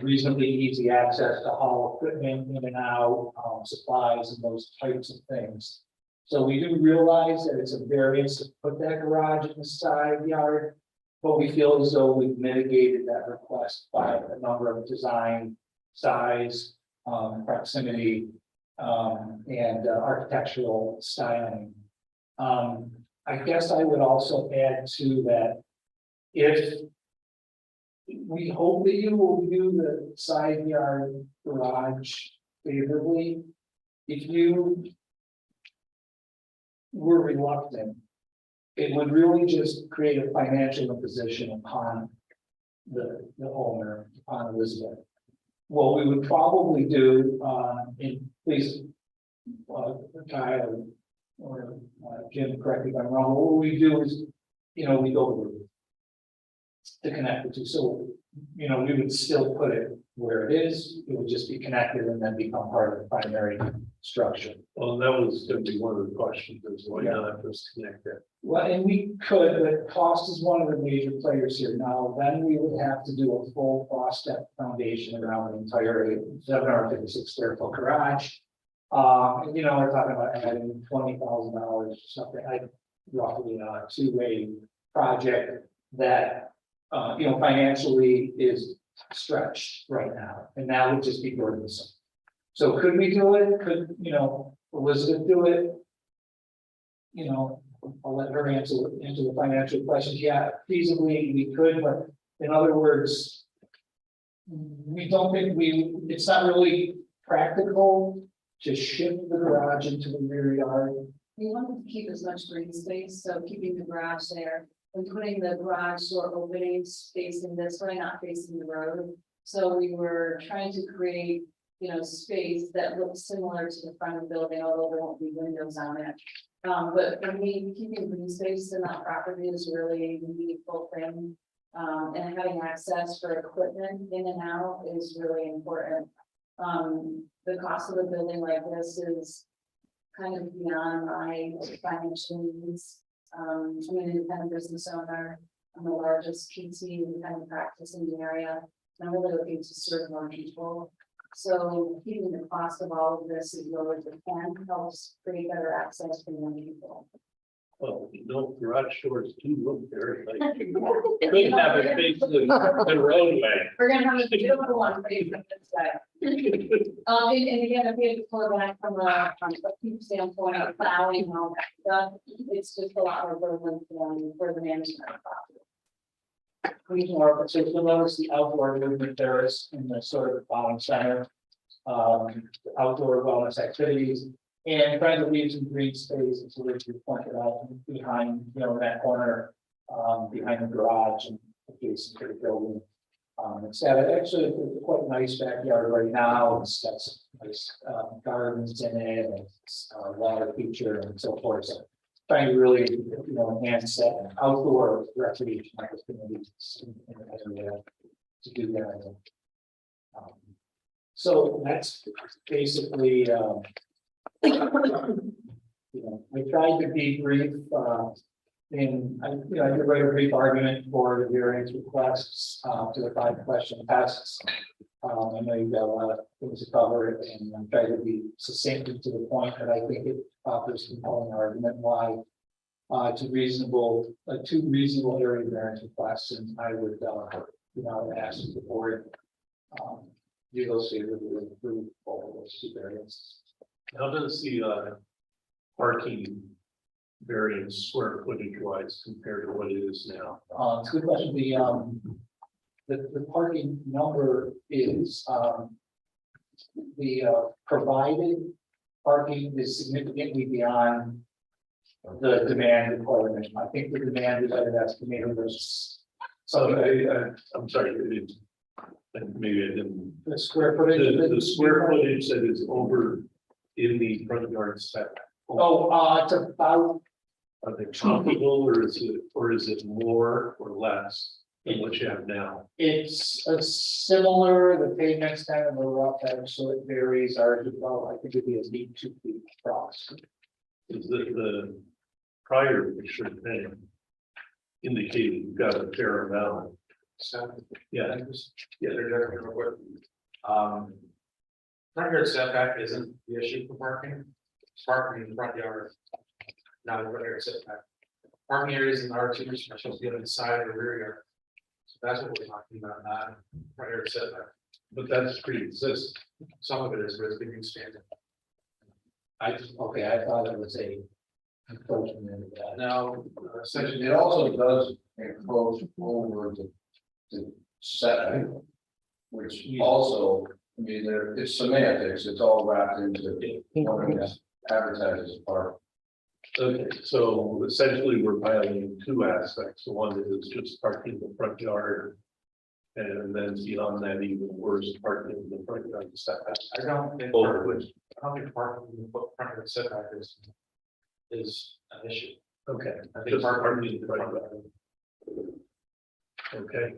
reasonably easy access to haul equipment in and out, supplies and those types of things. So we do realize that it's a variance to put that garage in the side yard, but we feel as though we've mitigated that request by a number of design, size, proximity, and architectural styling. I guess I would also add to that, if we hope that you will view the side yard garage favorably. If you were reluctant, it would really just create a financial imposition upon the owner, upon Elizabeth. What we would probably do, in please, Kyle or Jim, correct me if I'm wrong, what we do is, we go to the roof to connect the two. So, we would still put it where it is. It would just be connected and then become part of the primary structure. Well, that was gonna be one of the questions, is why not just connect that? Well, and we could, but cost is one of the major players here. Now, then we would have to do a full cross-step foundation around the entire 756 square foot garage. And we're talking about adding $20,000 something, roughly, to a project that, financially is stretched right now, and that would just be burdensome. So could we do it? Could, Elizabeth do it? I'll let her answer the financial questions. Yeah, feasibly, we could, but in other words, we don't think it's not really practical to shift the garage into the rear yard. We wanted to keep as much green space, so keeping the garage there and putting the garage door openings facing this way, not facing the road. So we were trying to create, space that looks similar to the front of the building, although there won't be windows on it. But for me, keeping green space in that property is really a meaningful thing. And having access for equipment in and out is really important. The cost of a building like this is kind of beyond my financial needs. I'm an independent business owner. I'm the largest PT independent practice in the area. And I'm really looking to serve more people. So keeping the cost of all of this as low as it can helps create better access for more people. Well, garage doors do look very like. Couldn't have it facing the roadway. We're gonna have a beautiful one facing this way. And again, if we have to pull it back from a people standpoint, plowing and all that stuff, it's just a lot of burden for the management of the property. Please more, so you'll notice the outdoor movement there is in the sort of bottom center. Outdoor wellness activities and trying to leave some green space, so that you pointed out behind, that corner, behind the garage and adjacent to the building. It's got actually a quite nice backyard right now. It's got some nice gardens in it, and it's water feature and so forth. So trying to really, enhance that outdoor recreation opportunities in the area to do that. So that's basically, I tried to be brief, and I did write a brief argument for the variance requests, to the 5-question tests. I know you've got a lot of things to cover, and I'm trying to be succinct to the point that I think it offers compelling argument why two reasonable area variance requests, and I would, ask the board, do those favorably and approve all of those two variants. How does the parking variance square footage wise compared to what it is now? It's a good question. The parking number is, the provided parking is significantly beyond the demand requirement. I think the demand is at an estimated was. So I'm sorry, maybe I didn't. The square footage. The square footage that is over in the front yard setback. It's about, Are they comparable, or is it more or less than what you have now? it's a similar, the pavement's kind of a rough edge, so it varies. Ours is about, I think it'd be a deep 2 feet across. Is the prior picture thing indicated you've got a fair amount? So, Yeah, real quick. Front yard setback isn't the issue for parking. It's parking in the front yard, not a front yard setback. Parking areas in R2 are supposed to be on the side or rear yard. So that's what we're talking about, not front yard setback. but that's pre-existing. Some of it is, but it's being expanded. I thought it was a encroachment into that. Now, section It also does encroach over the setback. Which also, I mean, it's semantics, it's all wrapped into what is advertised as part. Okay, so essentially we're violating two aspects. One is just parking in the front yard. And then beyond that, even worse, parking in the front yard setback. I don't think, Both of which. parking in the footprint of the setback is an issue. Okay. I think Just parking parking in the front yard. Okay,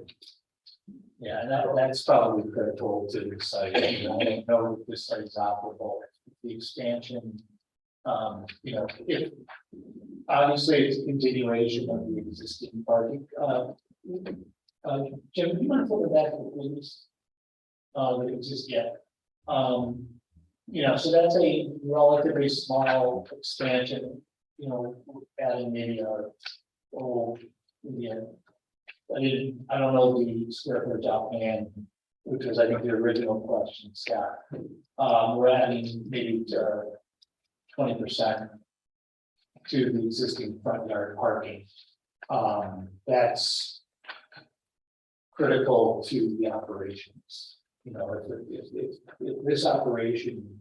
Yeah, that's probably critical to the site. I don't know if this site is operable, the expansion. If obviously it's a continuation of the existing parking. Jim, do you want to put that back, please? That exists yet. So that's a relatively small expansion, adding maybe I don't know the square footage offhand, which was, I think, the original question, Scott. We're adding maybe 20% to the existing front yard parking. That's critical to the operations. If this operation,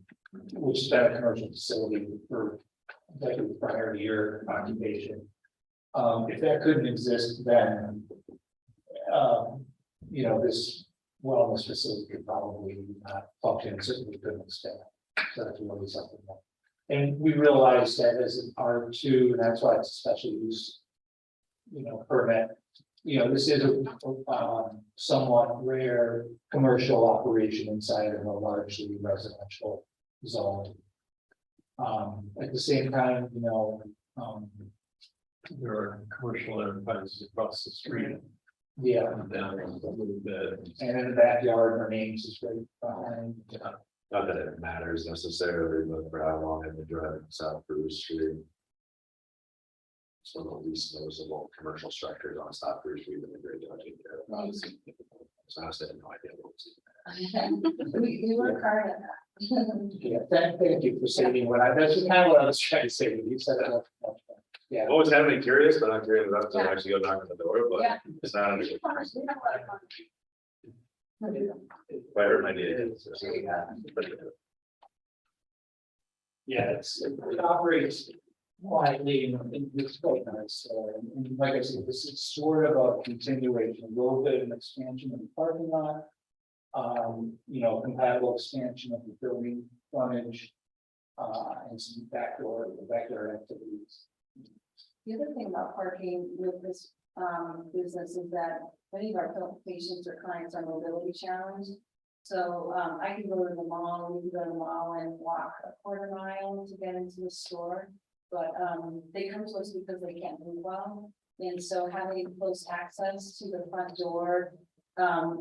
which has been a commercial facility for decades prior to your occupation, if that couldn't exist, then this wellness facility could probably not function, certainly couldn't expand. So that's really something. And we realize that as an R2, and that's why it's a special use, permit. This is a somewhat rare commercial operation inside of a largely residential zone. At the same time, there are commercial enterprises across the street. yeah, Down a little bit. and in the backyard, our names is right behind. Not that it matters necessarily, but for how long I've been driving South Bruce Street. It's one of the least noticeable commercial structures on South Bruce Street in the Great Dodging. So honestly, I have no idea what it's. We work hard at that. Yeah, thank you for saying that's kind of what I was trying to say. You said it. Yeah. Always had me curious, but I'm curious enough to Yeah. actually go knock on the door, but Yeah. it's not. We have a lot of fun. If I heard my name. Yeah, it operates quietly and it's quite nice. And like I said, this is sort of a continuation, a little bit of an expansion of the parking lot. Compatible expansion of the building frontage. And some backyard activities. The other thing about parking with this business is that many of our patients or clients are mobility challenged. So I can go to the mall, we can go to the mall and walk a quarter mile to get into the store. But they come to us because they can't move well. And so having close access to the front door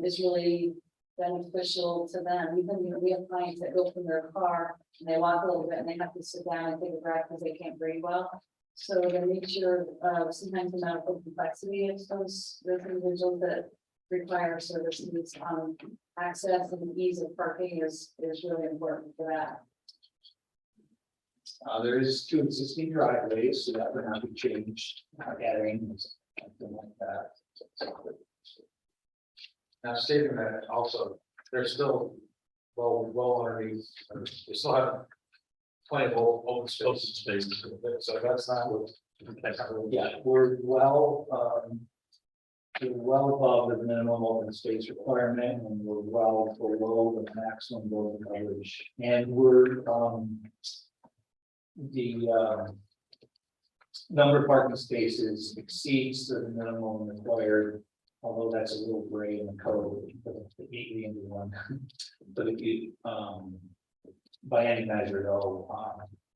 is really beneficial to them. Even we have clients that go from their car and they walk a little bit and they have to sit down and take a breath because they can't breathe well. So the nature of sometimes the medical complexity of those individuals that require services, access and ease of parking is really important for that. There is 2 existing driveways, so that would not be changed, adding something like that. Now stating that also, they're still well underneath, they still have plenty of open space. So that's not what. Yeah, we're well above the minimum open space requirement, and we're well below the maximum building coverage, and we're the number of parking spaces exceeds the minimum required, although that's a little gray in the code, but the 8 into 1. But if you, by any measure though,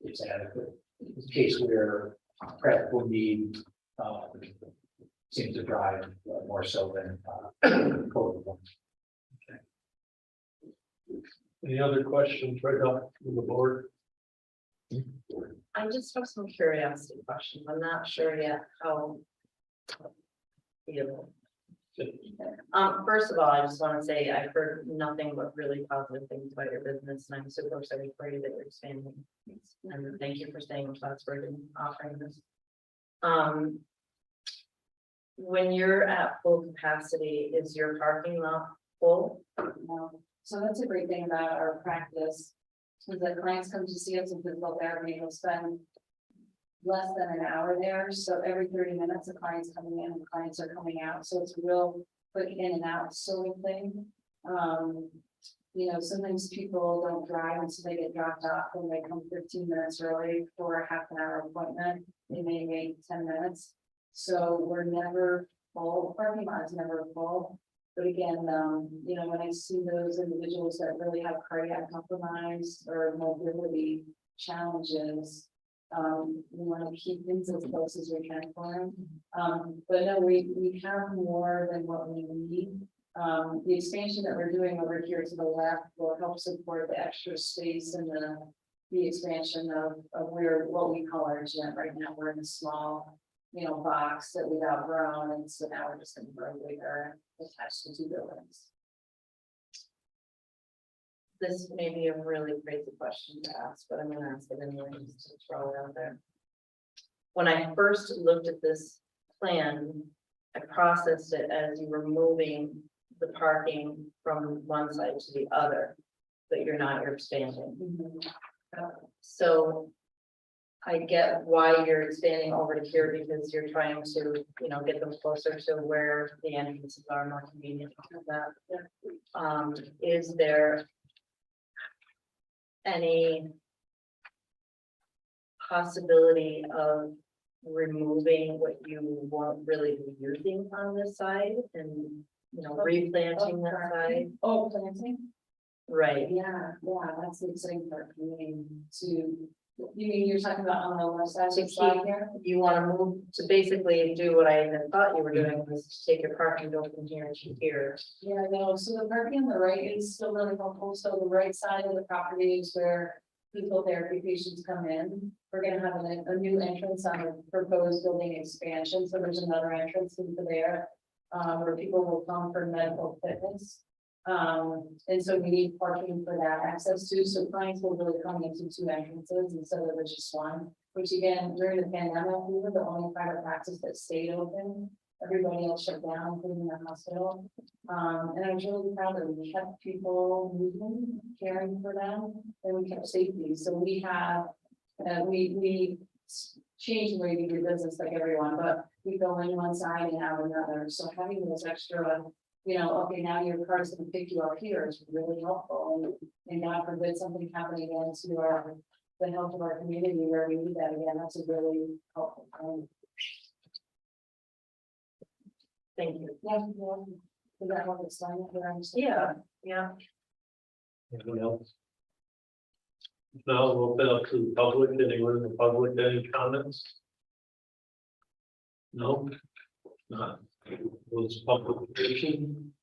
it's adequate. In case where practical need seems to drive more so than code. Any other questions right off from the board? I just have some curiosity questions. I'm not sure yet how. First of all, I just want to say I've heard nothing but really positive things about your business, and I'm super excited for you that you're expanding. And thank you for staying in Plattsburgh and offering this. When you're at full capacity, is your parking lot full? So that's a great thing about our practice. Is that clients come to see us in physical therapy, they'll spend less than an hour there, so every 30 minutes, the client's coming in, the clients are coming out, so it's a real quick in and out sort of thing. You know, sometimes people don't drive, and so they get dropped off and they come 15 minutes early for a half an hour appointment, they may wait 10 minutes. So we're never full, parking lot is never full. But again, you know, when I see those individuals that really have cardiac compromise or mobility challenges, we want to keep things as close as we can for them. But no, we have more than what we need. The expansion that we're doing over here to the left will help support the extra space and the expansion of where, what we call our gym. Right now, we're in a small, you know, box that we've outgrown, and so now we're just going to grow bigger, attached to two buildings. This may be a really crazy question to ask, but I'm gonna ask it anyway, just to throw it out there. When I first looked at this plan, I processed it as you were moving the parking from one side to the other, but you're expanding. So I get why you're expanding over to here, because you're trying to, you know, get them closer to where the entrances are, more convenient. Is there any possibility of removing what you won't really be using on this side and, you know, replanting that side? Oh, planting? Right, Yeah, that's the exciting part for me to, you mean you're talking about on the left side of to the slide keep, here? you wanna move to basically do what I even thought you were doing, was to take your parking go from here to here. Yeah, no, so the parking on the right is still really helpful, so the right side of the property is where physical therapy patients come in. We're gonna have a new entrance on a proposed building expansion, so there's another entrance into there. Where people will come for medical fitness. And so we need parking for that access too, so clients will really come into two entrances instead of just one. Which again, during the pandemic, we were the only private practice that stayed open. Everybody else shut down, including the hospital. And I was really proud that we kept people moving, caring for them, and we kept safety. So we have, we changed the way we do business like everyone, but we go in one side and out another. So having those extra, you know, okay, now your car's gonna pick you up here is really helpful. And God forbid something happening again to the health of our community where we need that again, that's a really helpful thing. Thank you. Yeah, does that help explain it? Did I understand? Yeah. Anyone else? No, we'll open up to the public. Anyone in the public, any comments? No, not. Those public portion.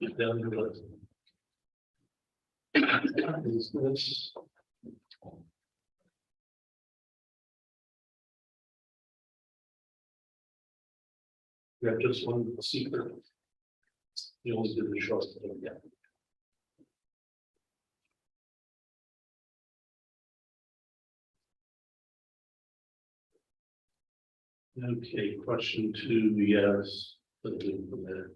Get down to the. We have just one secret. You always do the short thing, yeah. Okay, question 2, yes. Let's do it from there.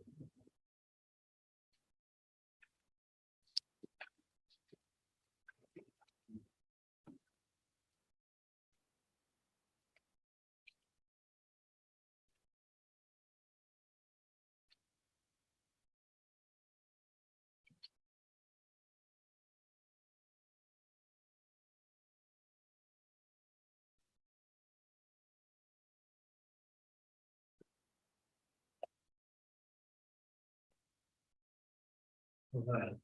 All right,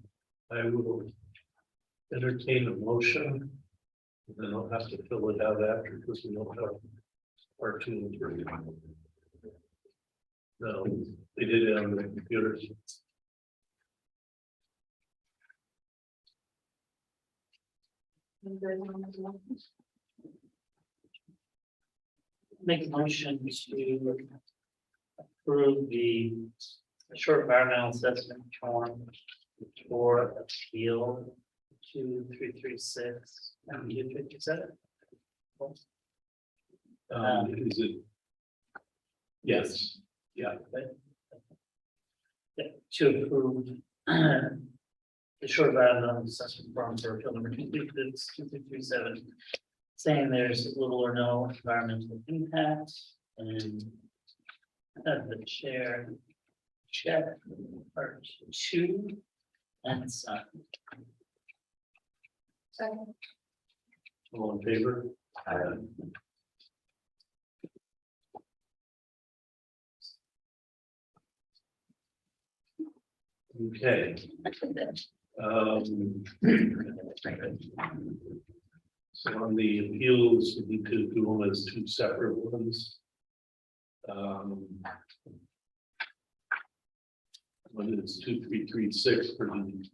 I will entertain a motion. And then I'll have to fill it out after because we don't have part 2 and 3. No, they did it on the computers. Make a motion to approve the short environmental assessment form for appeal 2336. Is that it? Is it Yes, yeah, To approve the short environmental assessment form for appeal number 2337, saying there's little or no environmental impact and the chair check part 2 and sign. Second. all in favor? Okay. Um, So on the appeals, we need to do them as two separate ones. One is 2336 for the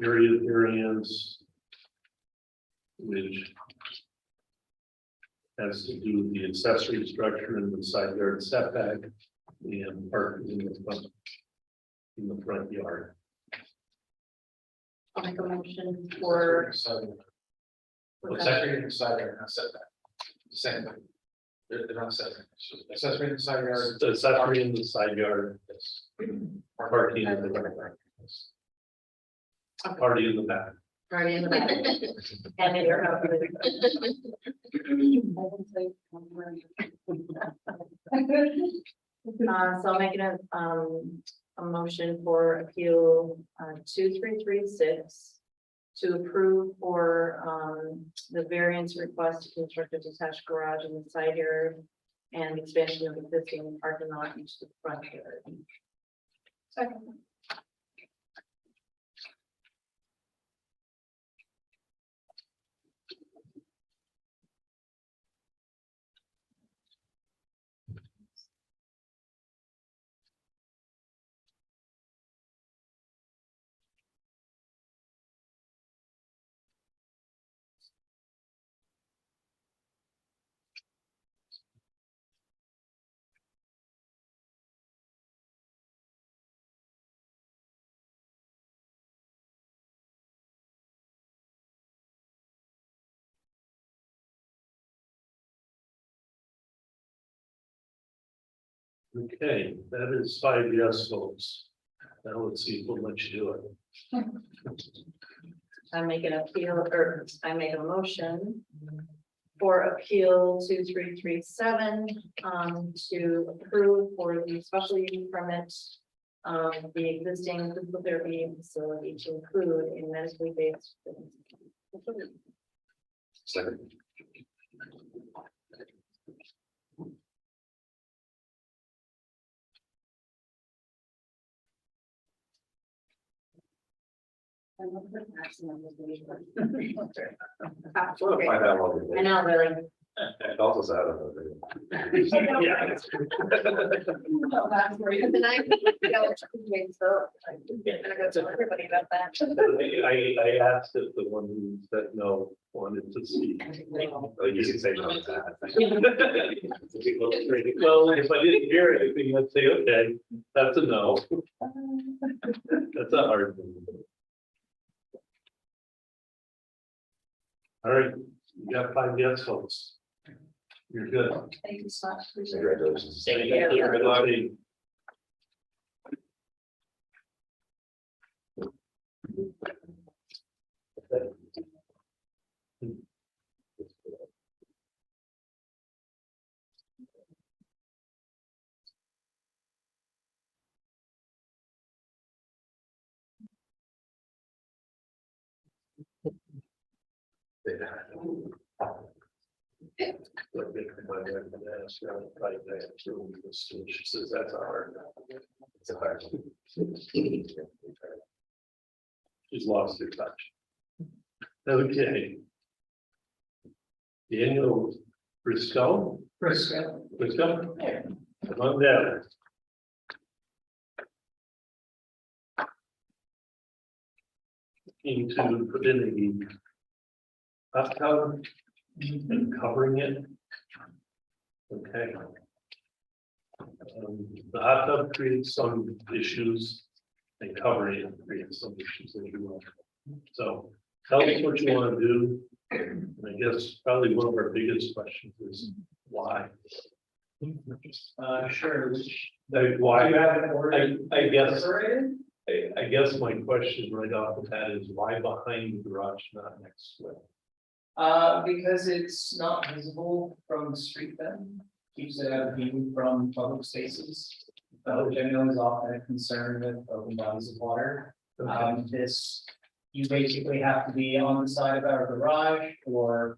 area variance, which has to do with the accessory structure in the side yard setback and parking in the front yard. I'll make a motion for. What's that? Accessory inside yard, not setback. The same thing. They're not setback. Accessory inside yard. The accessory in the side yard, parking in the back. Party in the back. Already in the back. And in your house. So I'm making a motion for appeal 2336 to approve for the variance request to construct a detached garage in the side yard and expansion of existing parking lot into the front yard. Second. Okay, that is 5 yes votes. Now let's see if we'll let you do it. I make an appeal, or I make a motion for appeal 2337 to approve for the special use permit the existing physical therapy facility to include a medically based. Second. We'll find out what we I do. know, really. It also out of it. Yeah. Everybody about that. I asked if the one who said no wanted to see. Like you can say no to that. Well, if I didn't hear anything, I'd say, okay, that's a no. That's a hard one. All right, you got 5 yes votes. You're good. Thank you so much. Appreciate it. Congratulations. Thank you. Everybody. She says that's a hard. It's a hard one. She's lost her touch. Okay. Daniel Briscoe. Briscoe. Come on down. Need to put in a hot tub and covering it. Okay. The hot tub creates some issues and covering it creates some issues as well. So tell us what you want to do. And I guess probably one of our biggest questions is why? Sure. Like, why, You have an order I guess, separated? I guess my question right off the bat is why behind the garage, not next to it? Because it's not visible from the street then, keeps it out of view from public spaces. Generally is often a concern with open bodies of water. This, you basically have to be on the side of our garage or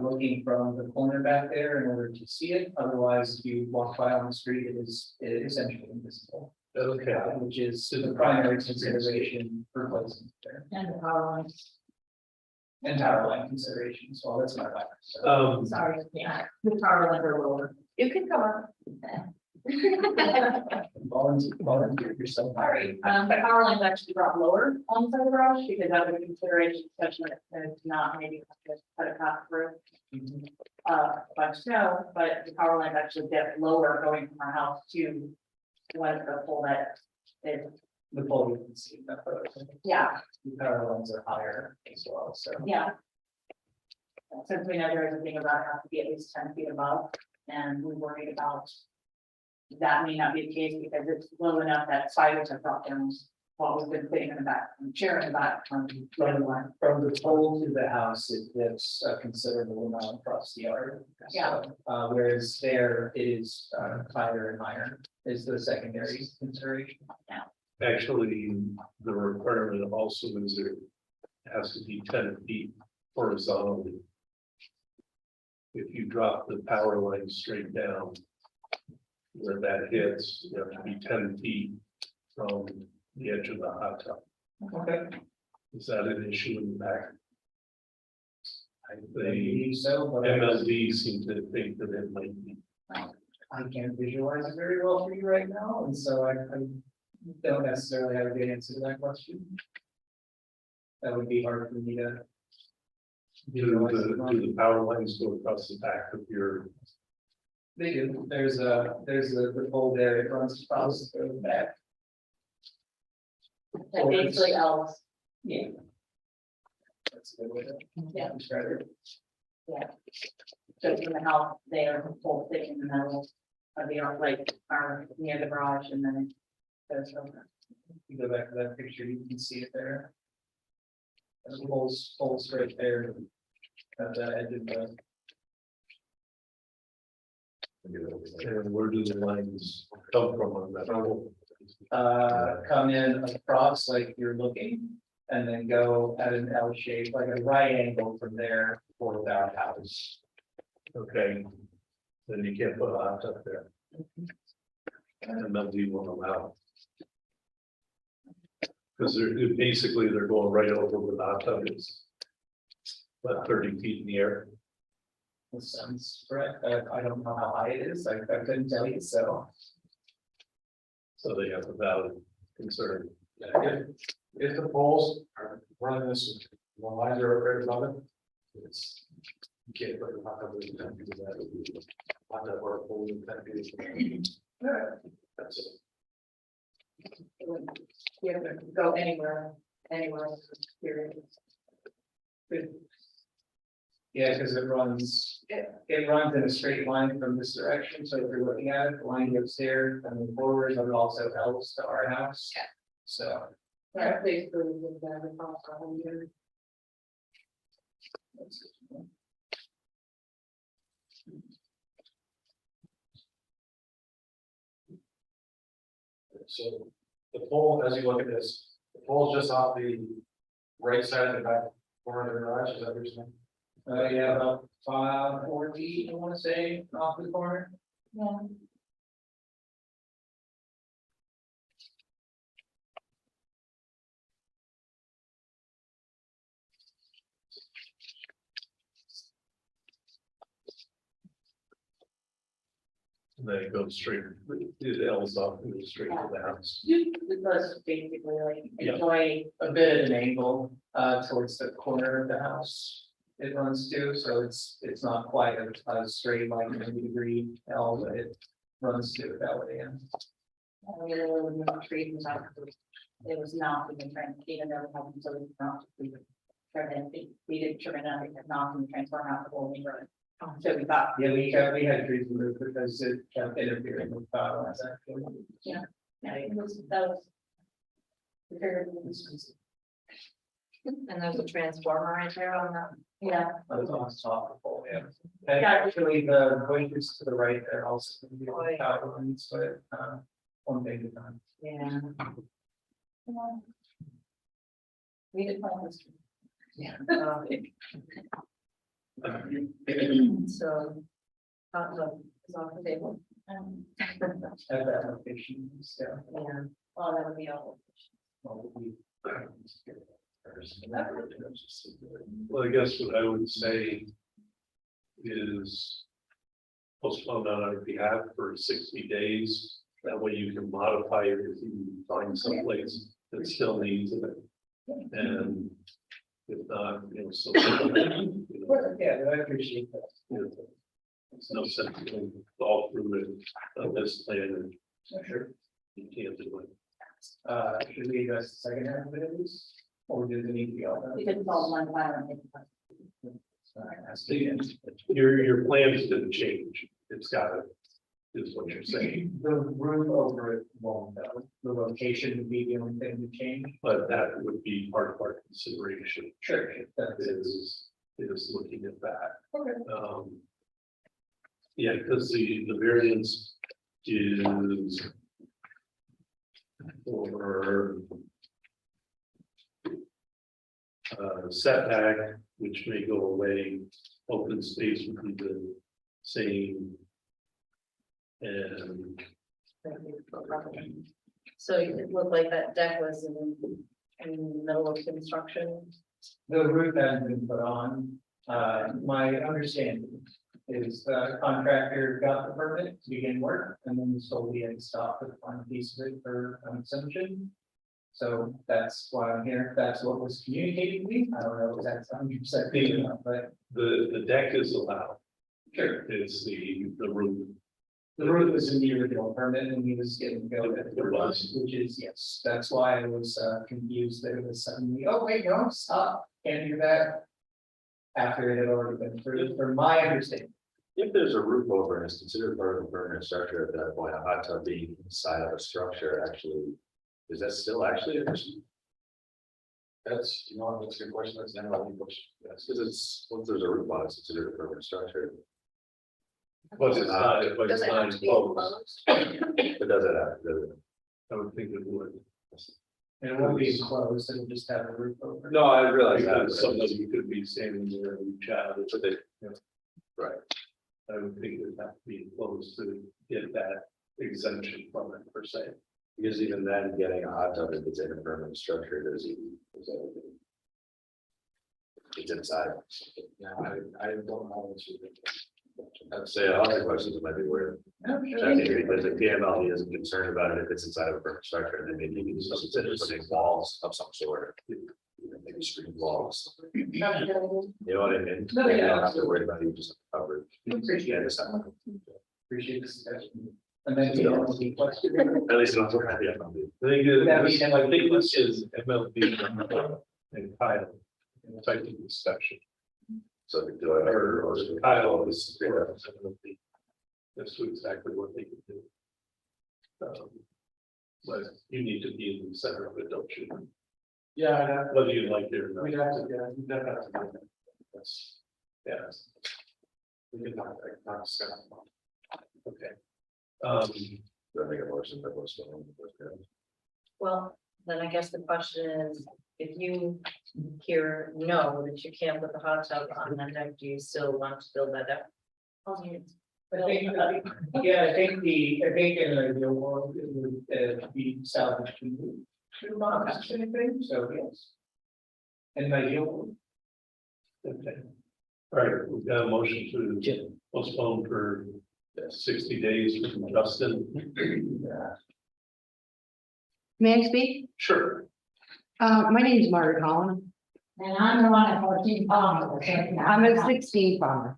looking from the corner back there in order to see it. Otherwise, if you walk by on the street, it is essentially invisible. Okay, Which is the primary consideration for placement there. And the power lines. And power line considerations, well, that's my life. Sorry, yeah, the power lines are lower. You can come on. Volunteer yourself. Sorry, the power lines actually brought lower on the side of the garage because that was a consideration, especially if there's not maybe just cut a cut through. By snow, but the power lines actually get lower going from our house to one of the pole that is, The pole you can see, that photo. yeah, The power lines are higher as well, so. yeah. Since we know there's a thing about it have to be at least 10 feet above, and we worried about. That may not be the case because it's low enough that spiders have dropped down while we've been sitting in the back, chair in the back from the other one. From the pole to the house, it gives a considerable amount across the yard. Yeah. So, whereas there it is higher and higher is the secondary consideration. actually, the requirement also is it has to be 10 feet horizontally. If you drop the power line straight down. Where that hits, you have to be 10 feet from the edge of the hot tub. Okay. Is that an issue in the back? The Maybe so, but MLD seem to think that it might be. I can't visualize it very well for you right now, and so I don't necessarily have a good answer to that question. That would be hard for me to. Do the power lines go across the back of your? They do, there's the pole there, it runs across the back. That basically else, Yeah. That's a good way to. Yeah. Describe it. just in the house, they are full thick in the middle of the yard, like, are near the garage and then it goes over. You go back to that picture, you can see it there. There's holes right there. At the edge of the. And where do the lines come from on that? Come in across like you're looking, and then go at an L shape, like a right angle from there for that house. Okay. Then you can't put a hot tub there. And MLD won't allow. Because they're going right over where the hot tub is. About 30 feet in the air. That sounds correct. I don't know how high it is. I couldn't tell you, so. So they have a valid concern. If the poles are running this, the lines are right above it. It's, you can't put a hot tub in 10 feet of that. Would be hot tub or a pole in 10 feet. That's it. You have to go anywhere, period. Yeah, because it runs in a straight line from this direction, so if you're looking at it, the line goes there, and then forward, but it also helps to our house. Yeah. So. Right, basically, with that, it's all on here. So the pole, as you look at this, the pole is just off the right side of the back corner of the garage, is that what you're saying? Yeah, about 540, I want to say, off the corner. Yeah. And then it goes straight, it L's off and goes straight to the house. It goes basically like, Yeah. enjoy, A bit at an angle, towards the corner of the house. It runs to, so it's not quite a straight line, 90-degree L, but it runs to it that way, yeah. we were living in the trees and stuff. It was not even trying, even though we had utilities not. We did trim it out, because not in the transform out the whole neighborhood. So we thought, Yeah, we had trees removed because it kept interfering with power lines actually. Yeah, it was, that was. Very expensive. and there's a transformer right there on the. Yeah, That was on top of the pole, yeah. And actually, the bushes to the right there also. Can be on the power lines, but, one thing at a time. Yeah. we did plan this. Yeah. So. Is off the table. At that location, so. Yeah, well, that would be all. Well, we- Well, I guess what I would say is postpone on our behalf for 60 days. That way you can modify it if you find someplace that still needs it. And if not, so. Yeah, I appreciate that. There's no sense in all through it, this plan, Sure. you can't do it. Should we address the second half of it at least? Or does it need to be all done? You could solve one file. Your plans didn't change, it's got it, is what you're saying, The roof over it won't, though. The location would be the only thing to change. but that would be part of our consideration. Sure. That's it. Is looking at that. Okay. Yeah, because the variance is for setback, which may go away, open space would be the same. And So it looked like that deck was in the middle of construction. The roof hasn't been put on. My understanding is the contractor got the permit to begin work and then sold the end stop for the final piece of it for assumption. So that's why I'm here. That's what was communicated to me. I don't know if that's 100% clear enough, but the deck is allowed, sure. it's the roof. The roof was in the original permit and he was getting go at It was. which is, yes, that's why I was confused that it was suddenly, oh, wait, no, stop, can't do that. After it had already been approved, from my understanding. If there's a roof over and it's considered part of a permanent structure at that point, a hot tub being inside of a structure actually, is that still actually a issue? That's, that's a good question, that's an MLB question. Yes, because it's, once there's a roof on it, it's considered a permanent structure. But it's not, but Does it's it have not to be enclosed. enclosed? But does it have, does it? I would think it would. And it won't be enclosed, it'll just have a roof over. it. No, I realize that, Because somebody could be standing there and reach out, but they, right, I would think it would have to be enclosed to get that exemption from it per se. because even then, getting a hot tub, if it's in a permanent structure, there's even. It's inside. Yeah, I don't know. I'd say other questions might be weird. No, I sure. think because the PML isn't concerned about it if it's inside of a permanent structure, and then maybe you can just consider putting walls of some sort. Maybe screen walls, you know what I mean? No, yeah, You don't have to absolutely. worry about you just covered. Appreciate this time. Appreciate the suggestion. And then the only question. At least don't have the FMV. I think Would that be I think this is MLB and Kyle, type of discussion. So do I, or Kyle is. That's exactly what they can do. But you need to be in the center of it, don't you? Yeah, Whether you like it or not. we'd have to, yeah, we'd have to. do that. That's, yeah. We can not discuss. Okay. do I make a motion that was. Well, then I guess the question is, if you hear no, that you can't put the hot tub on that deck, do you still want to build that deck? I think, yeah, I think in an ideal world, it would be salvaged and moved. To not have anything, so yes. In an ideal world. Okay. All right, we've got a motion to postpone for 60 days from Justin. May I speak? Sure. My name is Margaret Holland. And I'm the one at 14 Palmer. I'm a 16 farmer.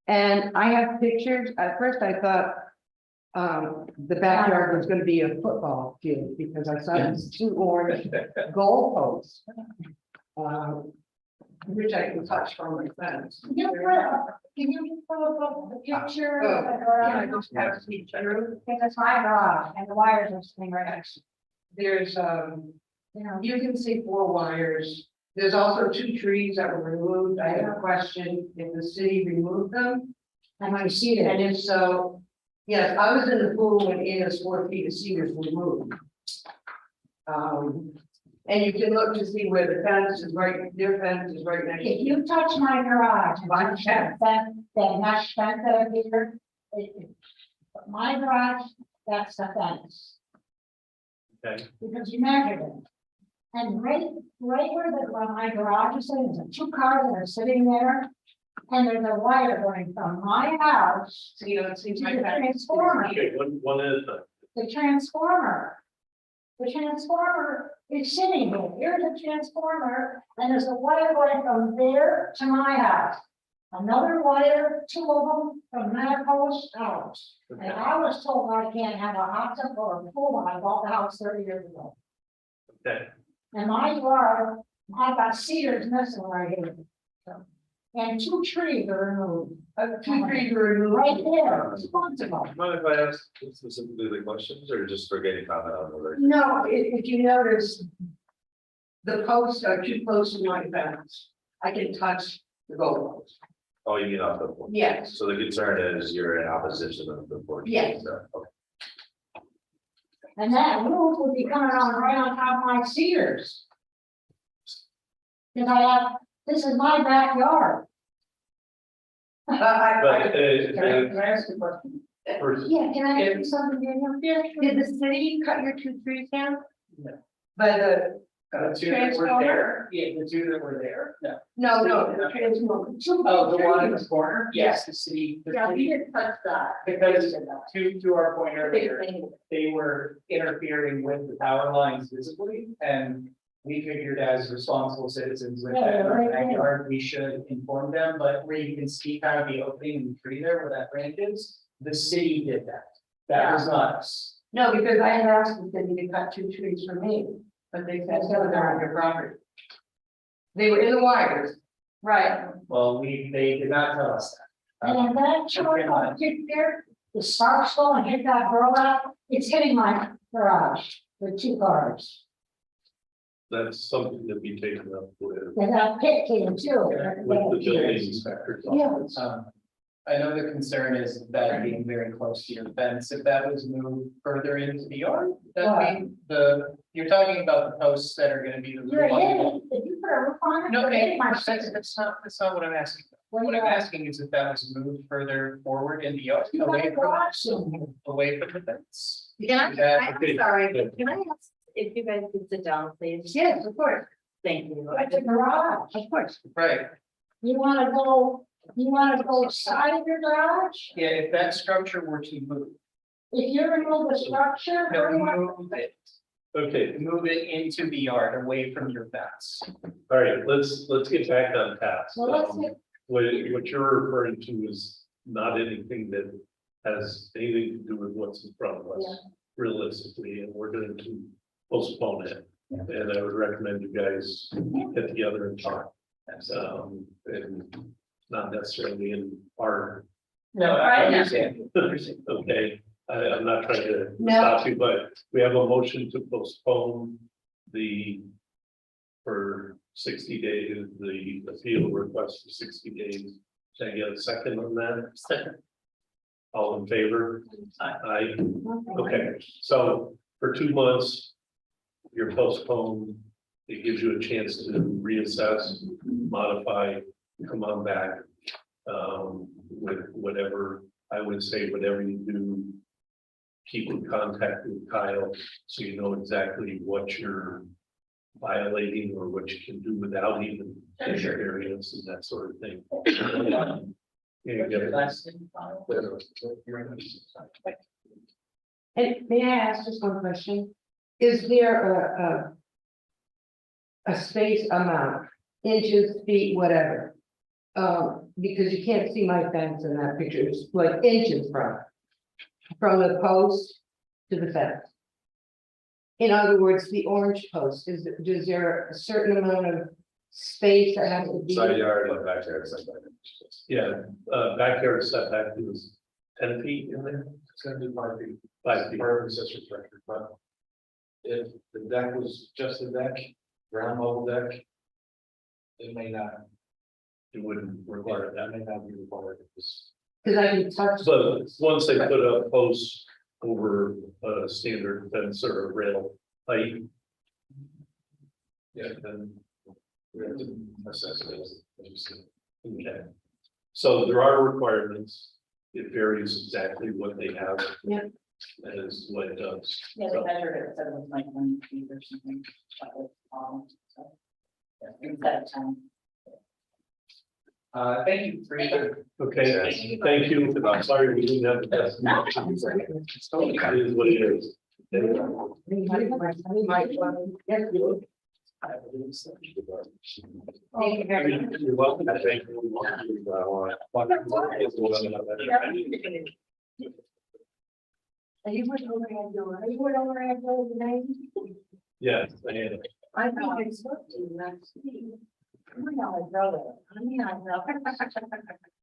And I have pictures. At first I thought the backyard was gonna be a football field because I saw these two orange goalposts. which I can touch from my fence. Can you put up the picture Oh, of the yeah, I garage? just have to see through. Because it's my garage and the wires are sitting right next to There's, you know. you can see 4 wires. There's also 2 trees that were removed. I have a question if the city removed them. And I see And that. if so, yes, I was in the pool when Anna's 4 feet of cedars were moved. And you can look to see where the fence is right, their fence is right next to If you. you touch my garage, and I check that mesh fence over here, my garage, that's the fence. Okay. Because you measured it. And right where my garage is sitting, there's 2 cars that are sitting there. And there's a wire going from my house So you don't see to my the fence. transformer. Okay, one at a time. The transformer. The transformer is sitting here. Here's a transformer, and there's a wire going from there to my house. Another wire, 2 of them from that post out. And I was told I can't have a hot tub or a pool when I bought the house 30 years ago. Okay, And my yard, I've got cedars missing right here. And 2 trees are removed. 2 trees were removed. Right there, responsible. Mind if I ask specifically the questions or just for getting comment on the record? No, if you notice, the posts are too close to my fence. I can touch the goalpost. Oh, you mean off the board? Yes, So the concern is you're in opposition of the board? Yes. Okay. And that roof would be coming on right on top of my cedars. Because this is my backyard. but, Can I ask a question? first, Yeah, can I ask you something, Daniel? did the city cut your 2 trees down? No. By the, The 2 that were Transformer? there, yeah, the 2 that were there, no. no, the transformer. Oh, the one in the corner, yes, the city. Yeah, we didn't touch that. Because to our point Big earlier, thing. they were interfering with the power lines visibly, and we figured as responsible citizens with that in our Yeah, right, yeah. backyard, we should inform them, but where you can see kind of the opening in the tree there where that branch is, the city did that. That was not us. No, because I had asked the city to cut 2 trees for me, but they said no, they're on your property. They were in the wires. Right. Well, they did not tell us that. And if that short hit there, the sparks go and hit that girl out, it's hitting my garage with 2 cars. that's something to be taken up with There's that pit came too. the building inspector. Yeah. I know the concern is that being very close to your fence, if that was moved further into the yard, that mean you're talking about the posts that are gonna be the. You're hitting, if you put a roof on it, No, you're hitting my that's not what I'm asking. What I'm asking is if that was moved further forward in the yard, You got away a from, garage in here. away from the fence. Can That- I'm sorry, but can I ask if you guys could sit down, please? Yes, of course, Thank you. That's a garage. of course. Right, You wanna go side of your garage? yeah, if that structure were to move, If you remove the structure, where do you want? move it, Okay, move it into the yard, away from your fence. all right, let's get back on task. Well, let's get- What you're referring to is not anything that has anything to do with what's in front of us. Realistically, and we're going to postpone it. And I would recommend you guys get together and talk. And not necessarily in our, No, I understand. okay, I'm not trying to No. stop you, but we have a motion to postpone for 60 days, the appeal request for 60 days. Can I get a second on that? Second. All in favor? Aye. Okay, so for 2 months, you're postponed. It gives you a chance to reassess, modify, come on back. With whatever, I would say, whatever you do, keep in contact with Kyle, so you know exactly what you're violating or what you can do without even variance and that sort of thing. Yeah, Last thing, And may I ask just one question? Is there a space amount, inches, feet, whatever? Because you can't see my fence in that picture, it's like inches from the post to the fence. In other words, the orange post, is there a certain amount of space that has to be? Side yard, like backyard, setback. Yeah, backyard setback is 10 feet in there. It's gonna be 5 feet. 5 feet. Per accessory structure, but. If the deck was just a deck, ground level deck. It may not, It wouldn't require that that. may not be required, because Cause I can touch. But once they put up posts over a standard fence or a rail height. Yeah, then, we have to assess it as you see. okay. So there are requirements. It varies exactly what they have. Yeah. That is what it does. Yeah, they measured it, said it was like 1 feet or something. That was, so. Yeah, instead of 10. Thank you for your. Okay, thank you. I'm sorry we didn't have the best. It is what it is. Thank you very much. You're welcome. Thank you. And you went over and you went over and told the name. Yes, I am. I thought I spoke to you last week. I'm not a brother. I mean, I know.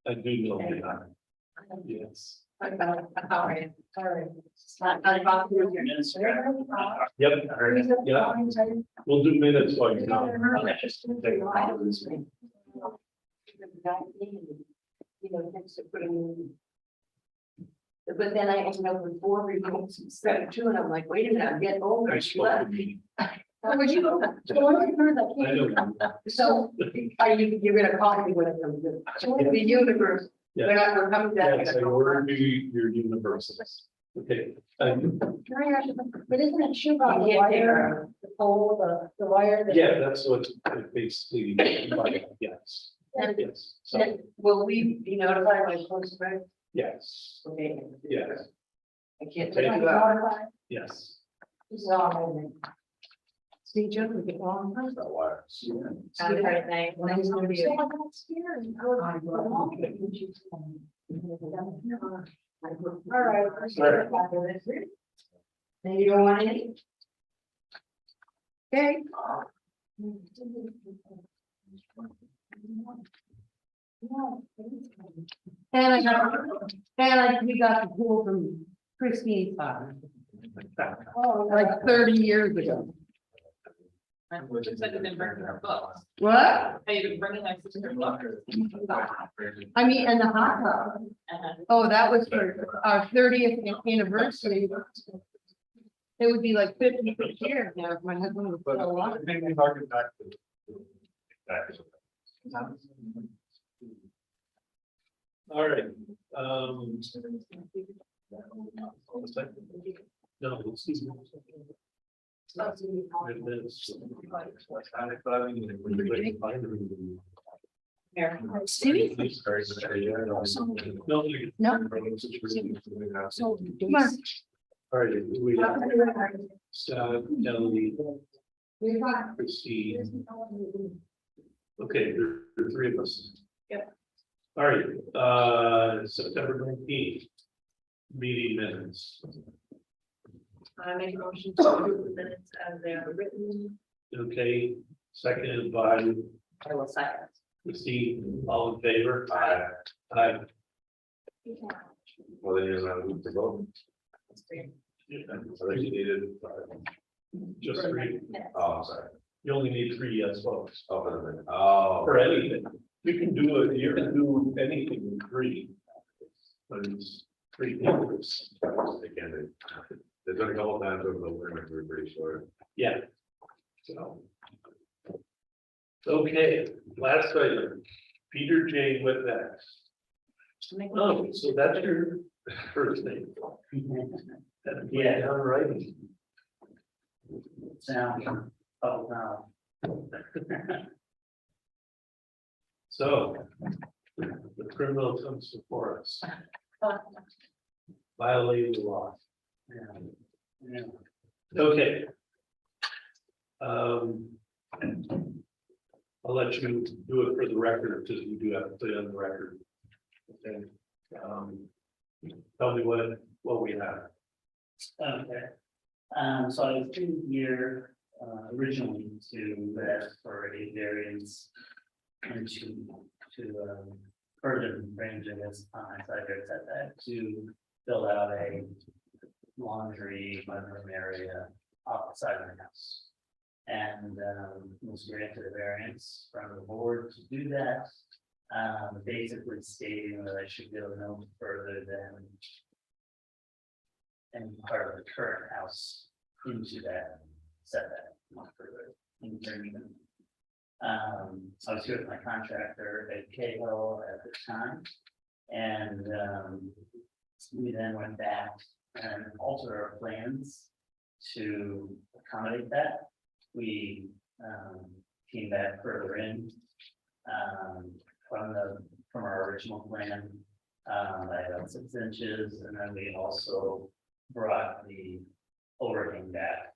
I do know that. Yes. All right. I bought you your answer. Yep. Yeah, we'll do minutes while you're gone. You know, next to putting. But then I ended up with 4 remotes instead of 2, and I'm like, wait a minute, I'm getting older. I spoke to me. Would you? I know. So are you're gonna call me when it comes in? The universe, Yeah. we're coming down. Yes, I ordered you your universals. Okay, thank you. Can I ask you, but isn't it true about the wire, the pole, the wire? that- Yeah, that's what it basically, yes, And yes, so, then will we be notified by post, right? yes, Okay. yes, I can't. Thank you. Notified? yes. This is all in there. See, Joe, we get along. That wire. Have a great night. When I was gonna be. All right. And you don't want any? Okay. We got the pool from Christine's father, Oh, like 30 years ago. Which is better than burning our books. What? Hey, you've been bringing my sister books. I mean, and the hot tub. Oh, that was for our 30th anniversary. It would be like 56 years now if my husband was still alive. Maybe harken back to. All right, no, let's see. No, No. So. Come on. all right, we have Scott, Kelly, Christine. Okay, there are 3 of us. Yep. All right, September 19th. Meeting minutes, I make a motion to approve the minutes as they are written. okay, seconded by I will second. Christine, all in favor? Aye. Aye. Well, then you're gonna move to vote. I think you needed. Just 3, Oh, I'm sorry. you only need 3 yes votes. Oh, for the minute. Oh. For anything, you can do it, you can do anything in 3. But it's 3 papers, Again, there's been a couple times over the winter, we're pretty sure. yeah. So. Okay, last item, Peter J. Whitbeck. Oh, so that's your first name. Yeah, all right. Sound. Oh, no. So. The criminal comes before us. Violating the law. Yeah. Okay. I'll let you do it for the record, because we do have to put it on the record. Okay. Tell me what we have. Okay. So I have 2 here, originally to ask for a variance and to further range of this on side yard setback to build out a laundry mudroom area off the side of the house. And was granted a variance from the board to do that. Basically stating that I should go no further than any part of the current house into that setback, not further. In Birmingham. I was here with my contractor at Cahill at the time. And we then went back and altered our plans to accommodate that. We came back further in from our original plan by about 6 inches, and then we also brought the overhang back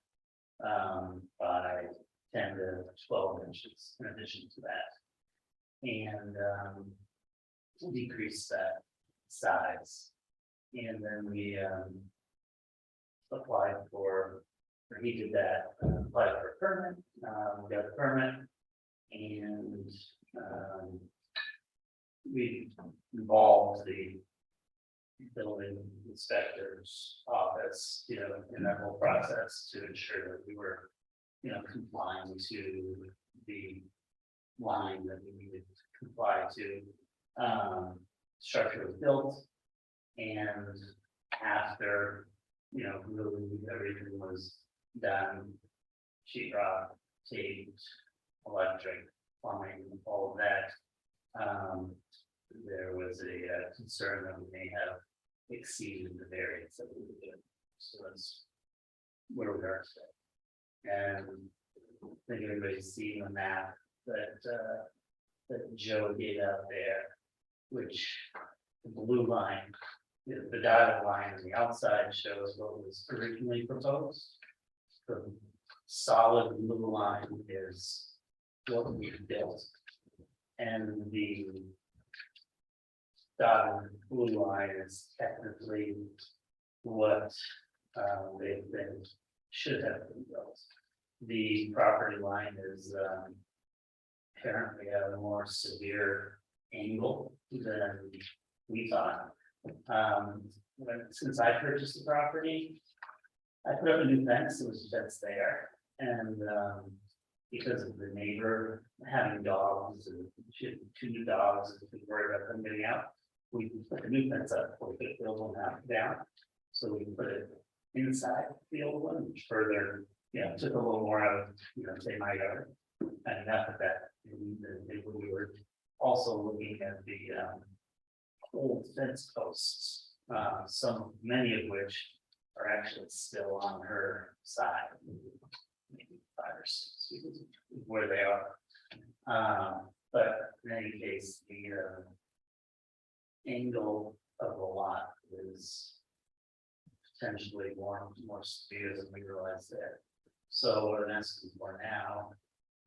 by 10 to 12 inches in addition to that, and decreased that size. And then we applied for, or he did that, applied for a permit, we got a permit, and we involved the building inspector's office, in that whole process to ensure that we were, complying to the line that we needed to comply to. Structure was built, and after, really everything was done, sheetrock, taped, electric, plumbing, all of that. There was a concern that we may have exceeded the variance that we were doing. So that's where we are today. And I think everybody's seen the map that Joe gave out there, which the blue line, the dotted line on the outside shows what was originally proposed. The solid blue line is what we built. And the dotted blue line is technically what should have been built. The property line is apparently at a more severe angle than we thought. Since I purchased the property, I put up a new fence, it was just there, and because of the neighbor having dogs, and she had 2 new dogs, and we worried about them getting out, we put the new fence up, we put the old one down, so we put it inside the old one, which further, took a little more out of, say my yard, and enough of that. And we were also looking at the old fence posts, many of which are actually still on her side. Maybe 5 or 6 where they are. But in any case, the angle of the lot is potentially more severe than we realized there. So what I'm asking for now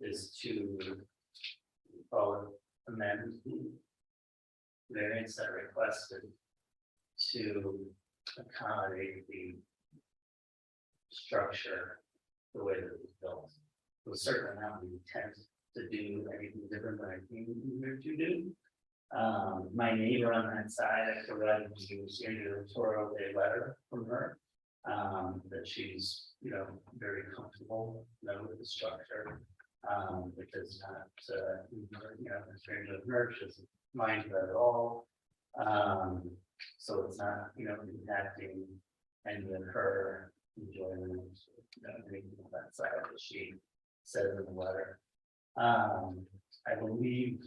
is to amend the variance that I requested to accommodate the structure the way that it was built. It was certainly not the intent to do anything different than I came here to do. My neighbor on that side, I provided a Toro Day letter from her. That she's, very comfortable, with the structure. It does not, a stranger of her, she doesn't mind that at all. So it's not, impacting any of her enjoyment, anything on that side that she said in the letter. I believe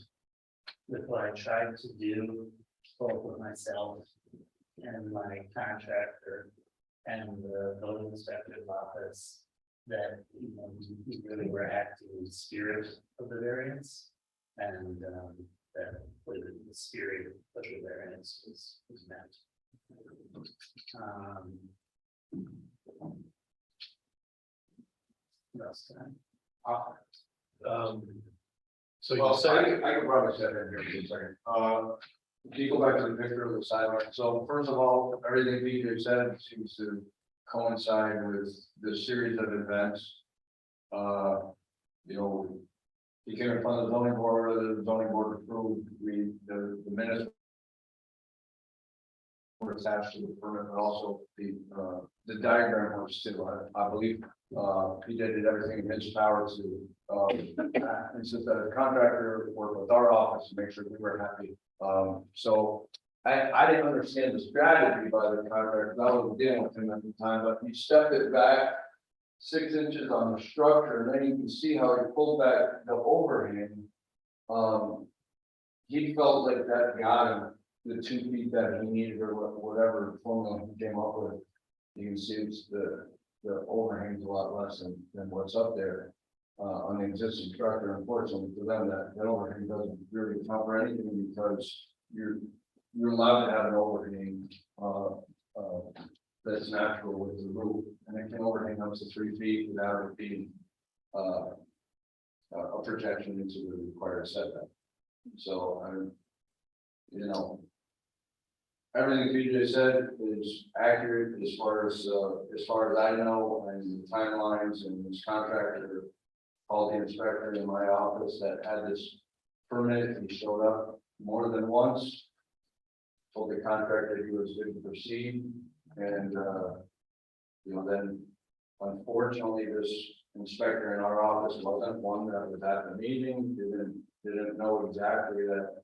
with what I tried to do, both with myself and my contractor and the building inspector's office, that we really were acting in the spirit of the variance, and that the spirit of the variance was met. What else can I offer? So you Well, said, I could probably set in here for a second. Can you go back to the picture of the sidewalk? So first of all, everything BJ said seems to coincide with the series of events You know, he came in front of the zoning board, the zoning board approved, the minutes were attached to the permit, but also the diagram was still, I believe, he did everything in his power to, insist that the contractor work with our office to make sure we were happy. So I didn't understand the strategy by the contractor, I was dealing with him at the time, but he stepped it back 6 inches on the structure, and then you can see how he pulled back the overhang. He felt like that got him the 2 feet that he needed, or whatever formula he came up with. You can see it's the overhang's a lot less than what's up there. On the existing structure, unfortunately for them, that overhang doesn't really cover anything, because you're allowed to have an overhang, that's natural with the roof, and it can overhang up to 3 feet without it being, a projection into the required setback. So, you know, everything PJ said is accurate as far as I know, and the timelines, and this contractor called the inspector in my office that had this permit. He showed up more than once, told the contractor he was good to proceed, and you know, then unfortunately this inspector in our office wasn't one that was at the meeting, didn't know exactly that,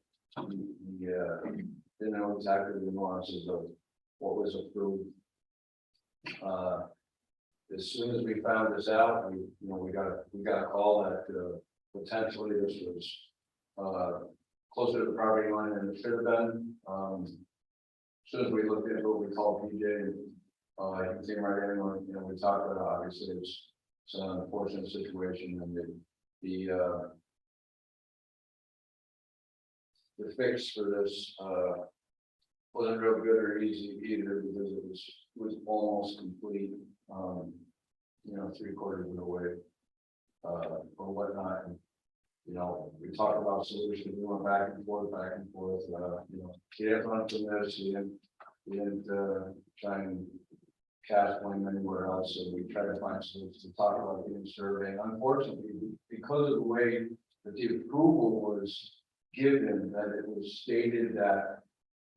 didn't know exactly the nuances of what was approved. As soon as we found this out, we got a call that potentially this was closer to the property line than it should have been. As soon as we looked into what we called PJ, he came right in, and we talked about, obviously it's an unfortunate situation, and the fix for this wasn't real good or easy either, because it was almost complete, you know, 3/4 of the way, or whatnot. And, you know, we talked about solutions, we went back and forth, you know, he didn't run from this, he didn't try and cast blame anywhere else, so we tried to find solutions to talk about getting surveying. Unfortunately, because of the way that the approval was given, that it was stated that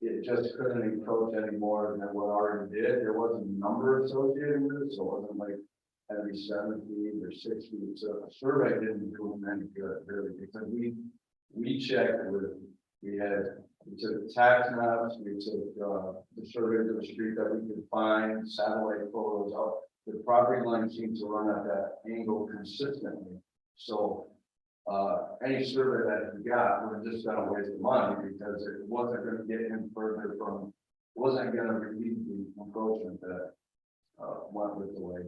it just couldn't encroach any more than what already did. There wasn't a number associated with it, so it wasn't like had to be 7 feet or 6 feet. So a survey didn't do them any good, really, because we checked with, we took tax maps, we took the survey of the street that we could find, satellite photos of the property line seemed to run at that angle consistently. So any survey that we got, we're just gonna waste the money, because it wasn't gonna get him further from, wasn't gonna relieve the encroachment that went with the way.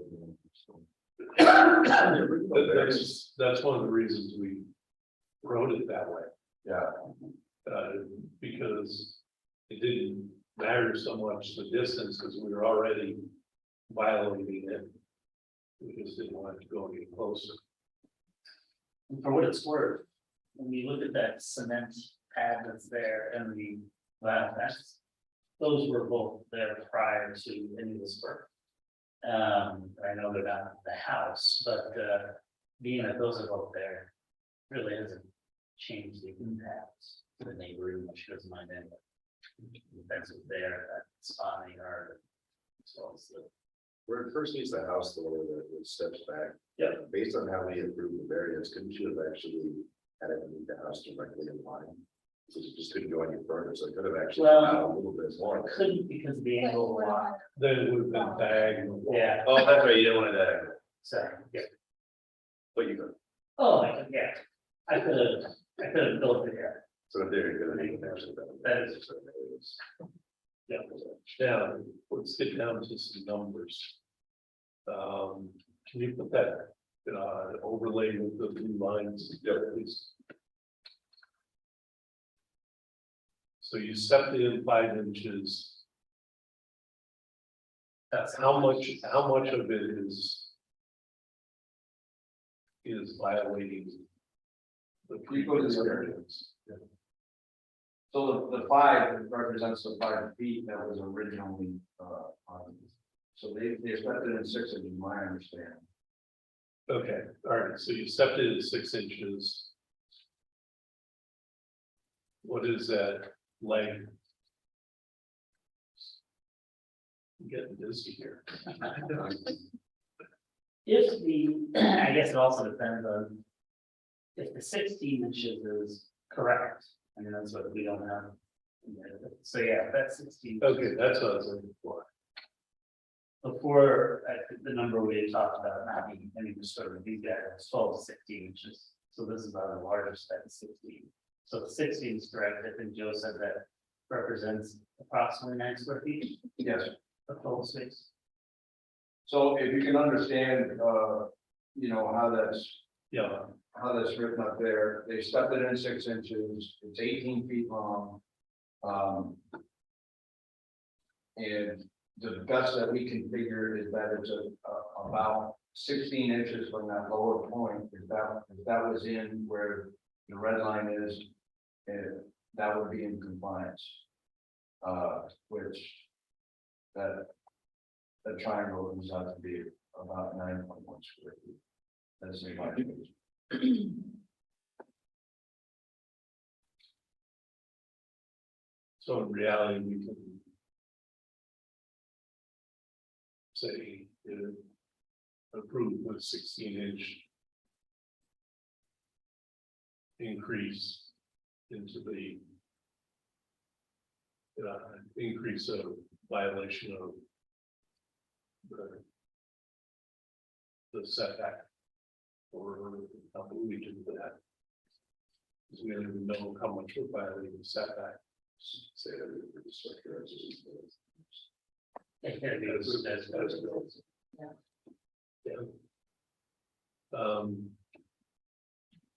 That's one of the reasons we wrote it that way. Yeah. Because it didn't matter so much the distance, because we were already violating it. We just didn't want it to go any closer. And for what it's worth, when you look at that cement pad that's there and the that's, those were both there prior to any of this work. I know they're not the house, but being that those are both there, really hasn't changed the impact to the neighborhood, which doesn't mind it. The fence is there, that spotting or as well as the. Where it first meets the house, the way that it steps back. Yeah. Based on how we approved the variance, couldn't you have actually had it meet the house directly in line? So you just couldn't go any further, so it could have actually come out a little bit more. Couldn't because of the angle of the lot. Then it would have been bagged. Yeah, Oh, that's right, you didn't want to, so, yeah. but you could. Oh, yeah, I could have built it here. So if they're gonna make it actually. That is. Yeah. Yeah, let's get down to some numbers. Can you put that overlay with the blue lines together, please? So you stepped in 5 inches. That's How much of it is violating the previous variance? So the 5 represents the 5 feet that was originally on. So they stepped it in 6 inches, my understanding. Okay, all right, so you stepped in at 6 inches. What is that length? I'm getting dizzy here. If the, I guess it also depends on. If the 16 inches is correct, I mean, that's what we don't have. So yeah, that's 16. Okay, that's what I was looking for. Before, the number we had talked about not being any disturbance, these guys are 12 to 16 inches. So this is on the largest at 16. So the 16 is correct. I think Joe said that represents approximately 9 square feet Yes. of total space. So if you can understand, you know, Yeah, how that's written up there, they stepped it in 6 inches, it's 18 feet long. And the best that we can figure is that it's about 16 inches from that lower point, if that was in where the red line is, and that would be in compliance. Which that triangle comes out to be about 9.1 square feet. That's in my opinion. so in reality, we can say approved with 16-inch increase into the increase of violation of the setback. Or how do we do that? Because we don't even know how much we're violating the setback. Say that we're the structure as it is. It can be approved as well.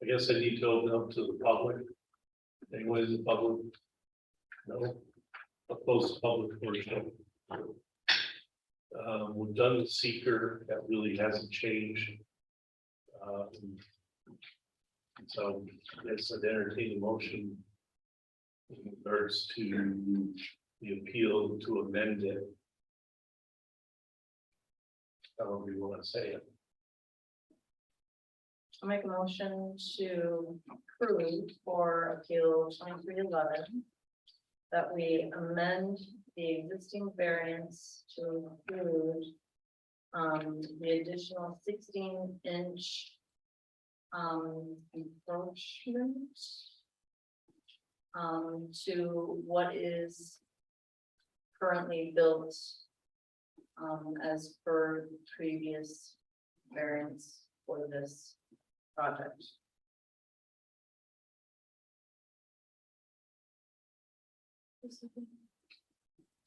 I guess I need to open up to the public. Anyone in the public? No. I'll close the public portion. We've done the seeker, that really hasn't changed. So yes, I'd entertain a motion in regards to the appeal to amend it. However you want to say it. I'll make a motion to approve for appeal 2311. That we amend the existing variance to include the additional 16-inch encroachment to what is currently built as per previous variance for this project.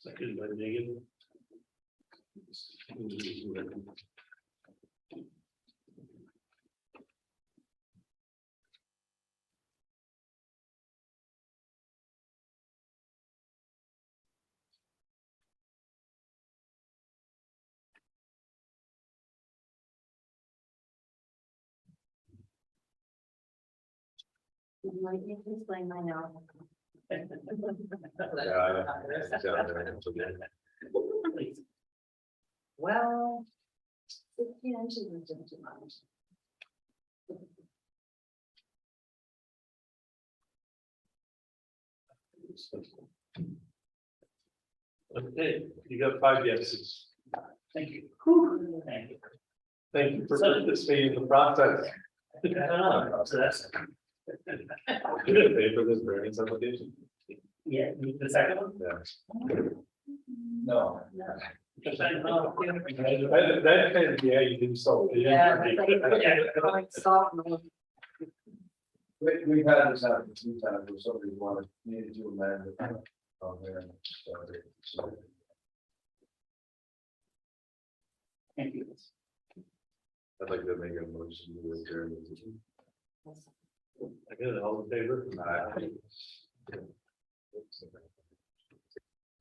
Second by Megan. Would you like me to explain my now? Well, 15 inches is just too much. Okay, you got 5 yeses. Thank you. Thank you. Thank you for participating in the process. So that's, Did it pay for this variance application? yeah, the second one? Yeah. No. That, yeah, you can solve it. Yeah. Soft. We've had this happen a few times where somebody needed to amend it. There. So, Thank you. I'd like to make a motion to adjourn. I got it, all in favor? Aye.